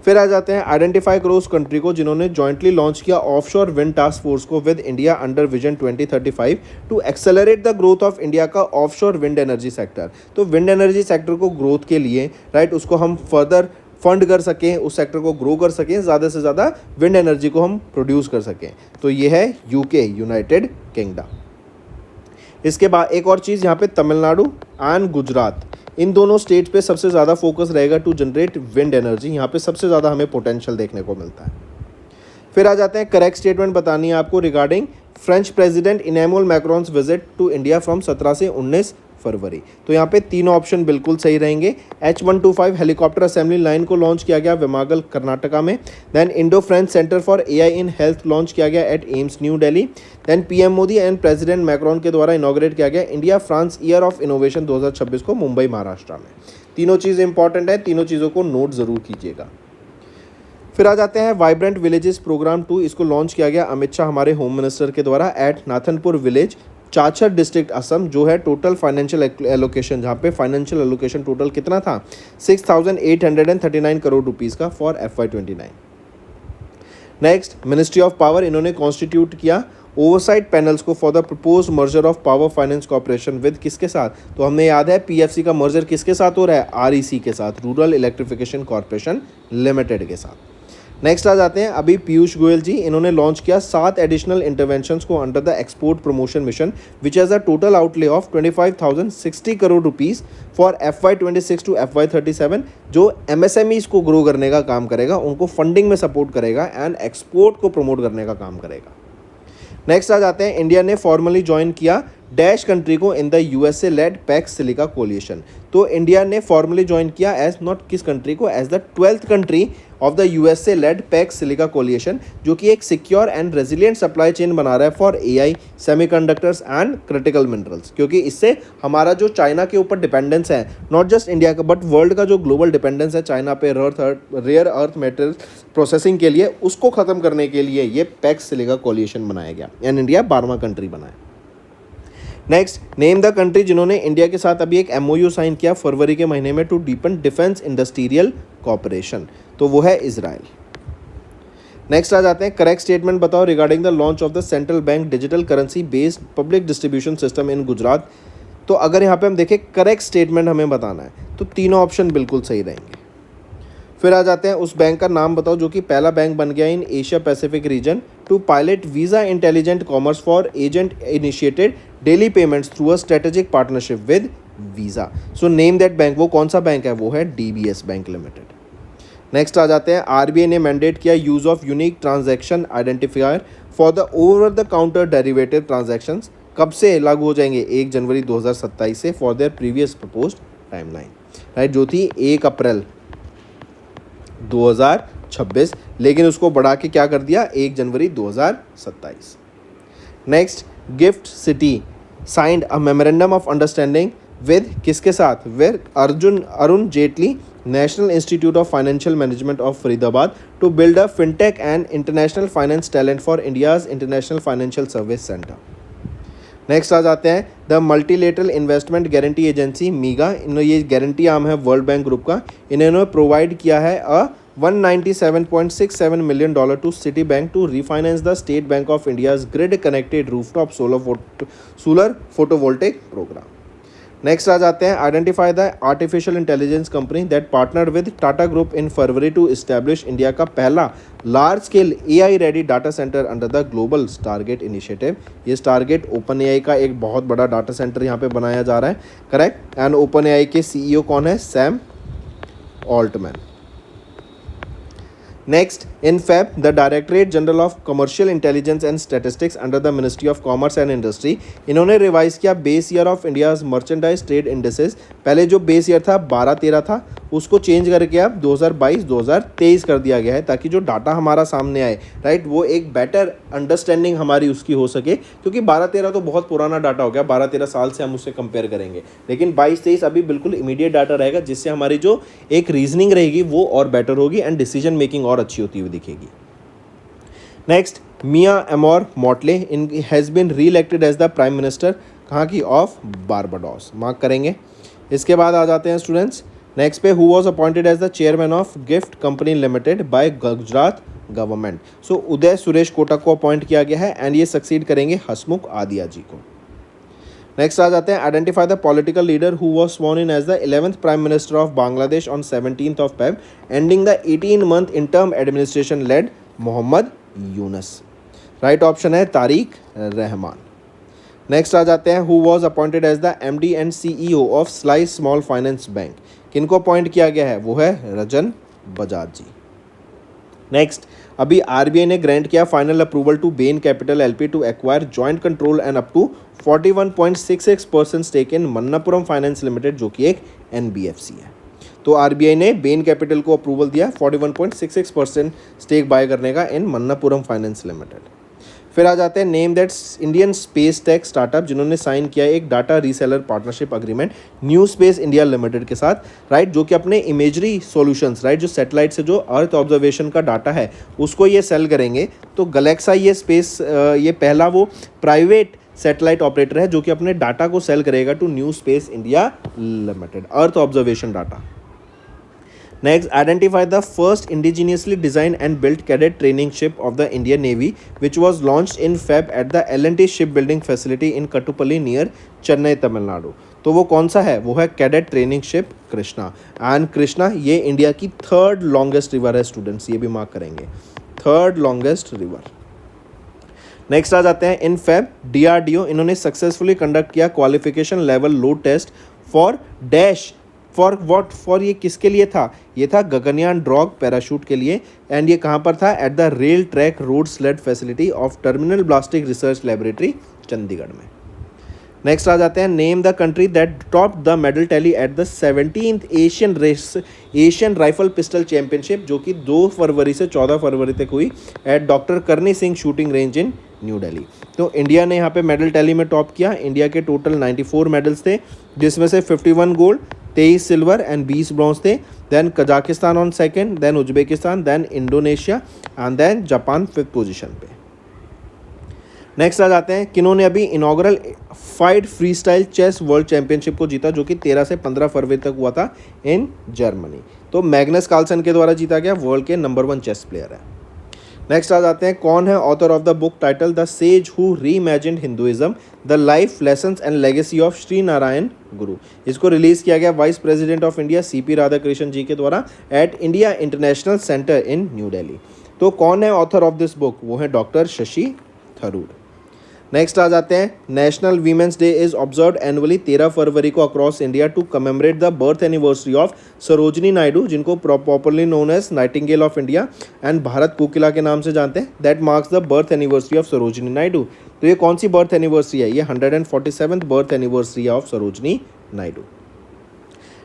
फिर आ जाते हैं, आइडेंटिफाई करो उस कंट्री को जिन्होंने जॉइंटली लॉन्च किया ऑफशोर विंड टास्क फोर्स को with India under vision 2035 to accelerate the growth of India का ऑफशोर विंड एनर्जी सेक्टर, तो विंड एनर्जी सेक्टर को ग्रोथ के लिए, राइट, उसको हम फर्दर फंड कर सकें, उस सेक्टर को ग्रो कर सकें, ज़्यादा से ज़्यादा विंड एनर्जी को हम प्रोड्यूस कर सकें। तो ये है यूके, यूनाइटेड किंगडम। इसके बाद एक और चीज़ यहाँ पे तमिलनाडु एंड गुजरात, इन दोनों स्टेट पे सबसे ज़्यादा फोकस रहेगा टू जनरेट विंड एनर्जी। यहाँ पे सबसे ज़्यादा हमें पोटेंशियल देखने को मिलता है। फिर आ जाते हैं करेक्ट स्टेटमेंट बतानी है आपको regarding French president Emmanuel Macron's visit to India from 17 से 19 फरवरी। तो यहाँ पे तीनों ऑप्शन बिल्कुल सही रहेंगे। H125 हेलीकॉप्टर असेंबली लाइन को लॉन्च किया गया विमागल कर्नाटका में। Then Indo French centre for AI in health launch किया गया at AIIMS New Delhi. Then PM Modi and president Macron के द्वारा इनॉग्रेट किया गया India France year of innovation 2026 को मुंबई महाराष्ट्र में। तीनों चीज़ इंपॉर्टेंट है, तीनों चीज़ों को नोट ज़रूर कीजिएगा। फिर आ जाते हैं वाइब्रेंट विलेजेस प्रोग्राम 2, इसको लॉन्च किया गया अमित शाह हमारे होम मिनिस्टर के द्वारा एट नाथनपुर विलेज, चाचर डिस्ट्रिक्ट असम। जो है टोटल फाइनेंशियल एलोकेशन, जहाँ पे फाइनेंशियल एलोकेशन टोटल कितना था 6,839 करोड़ रुपीज़ का for FY29। Next ministry of power, इन्होंने कॉन्स्टिट्यूट किया ओवरसाइट पैनल्स को for the propose merger of power finance corporation with किसके साथ, तो हमें याद है PFC का मर्जर किसके साथ हो रहा है, REC के साथ, रूरल इलेक्ट्रिफिकेशन कॉर्पोरेशन लिमिटेड के साथ। नेक्स्ट आ जाते हैं अभी पीयूष गोयल जी, इन्होंने लॉन्च किया 7 एडिशनल इंटरवेंशंस को under the export promotion mission which has a total outlay of 25,060 crore rupees for FY26 to FY37, जो MSMEs को ग्रो करने का काम करेगा, उनको फंडिंग में सपोर्ट करेगा एंड एक्सपोर्ट को प्रमोट करने का काम करेगा। नेक्स्ट आ जाते हैं इंडिया ने फॉर्मली ज्वाइन किया डैश कंट्री को in the USA led Pax Silica coalition. तो इंडिया ने फॉर्मली ज्वाइन किया एज नॉट किस कंट्री को, as the 12th country of the USA led Pax Silica coalition, जो कि एक secure and resilient supply chain बना रहा है for AI, semiconductors and critical minerals. क्योंकि इससे हमारा जो चाइना के ऊपर डिपेंडेंस है, नॉट जस्ट इंडिया का बट वर्ल्ड का जो ग्लोबल डिपेंडेंस है चाइना पे रेयर अर्थ मेटल प्रोसेसिंग के लिए, उसको ख़त्म करने के लिए ये पैक्स सिलिका कोलिएशन बनाया गया एंड इंडिया 12वां कंट्री बना है। नेक्स्ट नेम द कंट्री जिन्होंने इंडिया के साथ अभी एक MOU साइन किया फरवरी के महीने में to deepen defence industrial cooperation, तो वो है इजराइल। नेक्स्ट आ जाते हैं करेक्ट स्टेटमेंट बताओ regarding the launch of the central bank digital currency based public distribution system in Gujarat. तो अगर यहाँ पे हम देखें करेक्ट स्टेटमेंट हमें बताना है तो तीनों ऑप्शन बिल्कुल सही रहेंगे। फिर आ जाते हैं उस बैंक का नाम बताओ जो कि पहला बैंक बन गया in Asia Pacific region to pilot Visa intelligent commerce for agent initiated daily payments through a strategic partnership with Visa. So name that bank, वो कौन सा बैंक है, वो है DBS बैंक लिमिटेड। नेक्स्ट आ जाते हैं RBI ने मैंडेट किया use of unique transaction identifier for the over the counter derivative transactions. कब से लागू हो जाएंगे, 1 जनवरी 2027 से for their previous proposed timeline, right, जो थी 1 अप्रैल 2026, लेकिन उसको बढ़ा के क्या कर दिया 1 जनवरी 2027। Next GIFT city signed a memorandum of understanding with किसके साथ, with Arun Jaitley national institute of financial management of Faridabad to build a fintech and international finance talent for India's international financial service centre. Next आ जाते हैं the multilateral investment guarantee agency MIGA, इन्होंने ये गारंटी आर्म है वर्ल्ड बैंक ग्रुप का, इन्होंने प्रोवाइड किया है $197.67 million to Citi bank to refinance the State Bank of India's grid connected rooftop solar photovoltaic programme. Next आ जाते हैं identify the artificial intelligence company that partner with Tata group in फरवरी टू इस्टेब्लिश इंडिया का पहला large scale AI ready data centre under the global Stargate initiative. ये स्टारगेट OpenAI का एक बहुत बड़ा डाटा सेंटर यहाँ पे बनाया जा रहा है, करेक्ट। एंड OpenAI के CEO कौन है, Sam Altman. Next, in Feb, the Directorate General of Commercial Intelligence and Statistics under the Ministry of Commerce and Industry, इन्होंने रिवाइज किया base year of India's merchandise trade indices. पहले जो बेस ईयर था 12-13 था, उसको चेंज करके अब 2022-2023 कर दिया गया है ताकि जो डाटा हमारा सामने आए, राइट, वो एक बेटर अंडरस्टैंडिंग हमारी उसकी हो सके। क्योंकि 12-13 तो बहुत पुराना डाटा हो गया, 12-13 साल से हम उससे कंपेयर करेंगे, लेकिन 22-23 अभी बिल्कुल इमीडिएट डाटा रहेगा, जिससे हमारी जो एक रीजनिंग रहेगी वो और बेटर होगी एंड डिसीजन मेकिंग और अच्छी होती हुई दिखेगी। Next, Mia Amor Mottley in has been reelected as the prime minister, कहाँ की, ऑफ बारबाडोस, मार्क करेंगे। इसके बाद आ जाते हैं स्टूडेंट्स नेक्स्ट पे, who was appointed as the chairman of GIFT company limited by Gujarat government. So Uday Suresh Kotak को अपॉइंट किया गया है एंड ये सक्सीड करेंगे हसमुख आदिया जी को। नेक्स्ट आ जाते हैं, identify the political leader who was sworn in as the 11th prime minister of Bangladesh on 17th of Feb ending the 18 month interim administration led Mohammad Yunus. Right option है तारिक रहमान। नेक्स्ट आ जाते हैं, who was appointed as the MD and CEO of Slice small finance bank. किनको अपॉइंट किया गया है, वो है रजन बजाज जी। नेक्स्ट, अभी RBI ने ग्रांट किया final approval to Bain capital LP to acquire joint control and up to 41.66% stake in Manappuram finance limited, जो कि एक NBFC है। तो RBI ने बेन कैपिटल को अप्रूवल दिया 41.66% स्टेक बाय करने का इन मन्नापुरम फाइनेंस लिमिटेड। फिर आ जाते हैं, name that Indian space tech startup जिन्होंने साइन किया एक data reseller partnership agreement new Space India limited के साथ, राइट, जो कि अपने इमेजरी सॉल्यूशंस, राइट, जो सैटेलाइट से जो अर्थ ऑब्जर्वेशन का डाटा है उसको ये सेल करेंगे। तो गलेक्सा ये स्पेस ये पहला वो प्राइवेट सैटेलाइट ऑपरेटर है जो कि अपने डाटा को सेल करेगा to New Space India limited, earth observation data. Next, identify the first indigenously designed and built cadet training ship of the Indian Navy, which was launched in Feb at the L&T shipbuilding facility in Kattupalli near Chennai, Tamil Nadu. तो वो कौन सा है, वो है cadet training ship Krishna. And Krishna ये इंडिया की 3rd लॉन्गेस्ट रिवर है स्टूडेंट्स, ये भी मार्क करेंगे, 3rd लॉन्गेस्ट रिवर। नेक्स्ट आ जाते हैं, इन फेब DRDO इन्होंने सक्सेसफुली कंडक्ट किया qualification level load test for dash for what, for ये किसके लिए था, ये था गगनयान ड्रॉग पैराशूट के लिए। एंड ये कहाँ पर था, at the rail track road sled facility of terminal ballistic research laboratory Chandigarh में। नेक्स्ट आ जाते हैं, name the country that top the medal tally at the 17th Asian rifle pistol championship, जो कि 2 फरवरी से 14 फरवरी तक हुई at doctor Karni Singh shooting range in New Delhi. तो इंडिया ने यहाँ पे मेडल टैली में टॉप किया। इंडिया के टोटल 94 मेडल्स थे, जिसमें से 51 गोल्ड, 23 सिल्वर एंड 20 ब्रॉन्ज थे। Then Kazakhstan on second, then Uzbekistan, then Indonesia and then Japan 5th position पे। नेक्स्ट आ जाते हैं, किन्होंने अभी inaugural FIDE freestyle chess world championship को जीता, जो कि 13 से 15 फरवरी तक हुआ था इन जर्मनी। तो मैग्नस कार्लसन के द्वारा जीता गया, वर्ल्ड के नंबर 1 चेस प्लेयर है। नेक्स्ट आ जाते हैं, कौन है author of the book title the sage who reimagined Hinduism the life lessons and legacy of Shri Narayana Guru. इसको रिलीज किया गया vice president of India CP Radhakrishnan ji के द्वारा at India international centre in New Delhi. तो कौन है ऑथर ऑफ दिस बुक, वो है डॉक्टर शशि थरूर। नेक्स्ट आ जाते हैं, national women's day is observed annually 13 फरवरी को across India to commemorate the birth anniversary of Sarojini Naidu, जिनको popularly known as nightingale of India and Bharat Kokila के नाम से जानते हैं। That marks the birth anniversary of Sarojini Naidu. तो ये कौन सी बर्थ एनिवर्सरी है, ये 147th birth anniversary of Sarojini Naidu.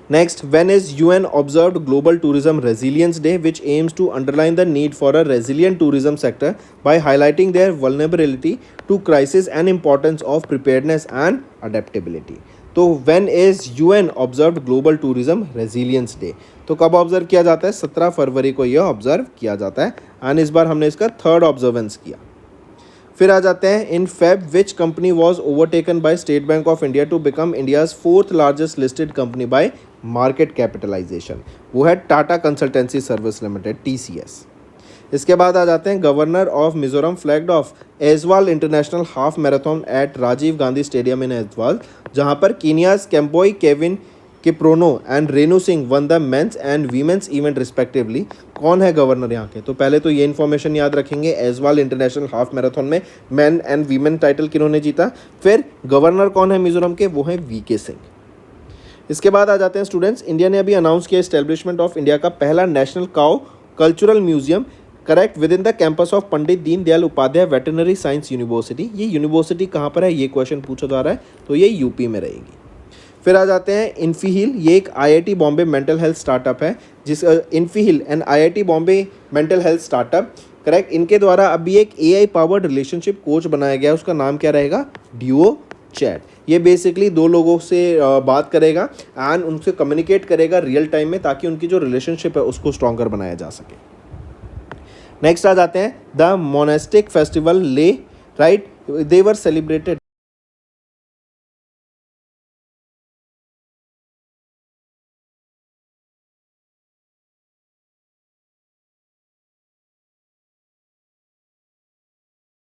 Next, when is UN observed Global Tourism Resilience Day, which aims to underline the need for a resilient tourism sector by highlighting their vulnerability to crisis and importance of preparedness and adaptability. तो when is UN observed Global Tourism Resilience Day? तो कब ऑब्जर्व किया जाता है, 17 फरवरी को यह ऑब्जर्व किया जाता है। एंड इस बार हमने इसका 3rd ऑब्जर्वेंस किया। फिर आ जाते हैं, in Feb which company was overtaken by State Bank of India to become India's 4th largest listed company by market capitalisation, वो है Tata consultancy service limited TCS। इसके बाद आ जाते हैं, governor of Mizoram flagged off Aizawl international half marathon at Rajiv Gandhi stadium in Aizawl, जहां पर Kenya's Kemboi Kevin Kiprono and Renu Singh won the men's and women's event respectively. कौन है गवर्नर यहाँ के, तो पहले तो ये इन्फॉर्मेशन याद रखेंगे, एजवाल इंटरनेशनल हाफ मैराथन में मेन एंड वीमेन टाइटल किन्होंने जीता। फिर गवर्नर कौन है मिजोरम के, वो है VK सिंह। इसके बाद आ जाते हैं स्टूडेंट्स, इंडिया ने अभी अनाउंस किया एस्टेब्लिशमेंट ऑफ इंडिया का पहला national cow cultural museum, correct, within the campus of Pandit Deendayal Upadhyaya veterinary science university. ये यूनिवर्सिटी कहाँ पर है, ये क्वेश्चन पूछा जा रहा है, तो ये UP में रहेगी। फिर आ जाते हैं, इन्फीहील, ये एक IIT Bombay mental health startup है, जिस InfiHeal and IIT Bombay mental health startup, correct, इनके द्वारा अभी एक AI पावर्ड रिलेशनशिप कोच बनाया गया है, उसका नाम क्या रहेगा, डुओ चैट। ये बेसिकली 2 लोगों से बात करेगा एंड उनसे कम्युनिकेट करेगा रियल टाइम में, ताकि उनकी जो रिलेशनशिप है उसको स्ट्रॉन्गर बनाया जा सके। नेक्स्ट आ जाते हैं, द मोनेस्टिक फेस्टिवल ले, राइट, दे वर सेलिब्रेटेड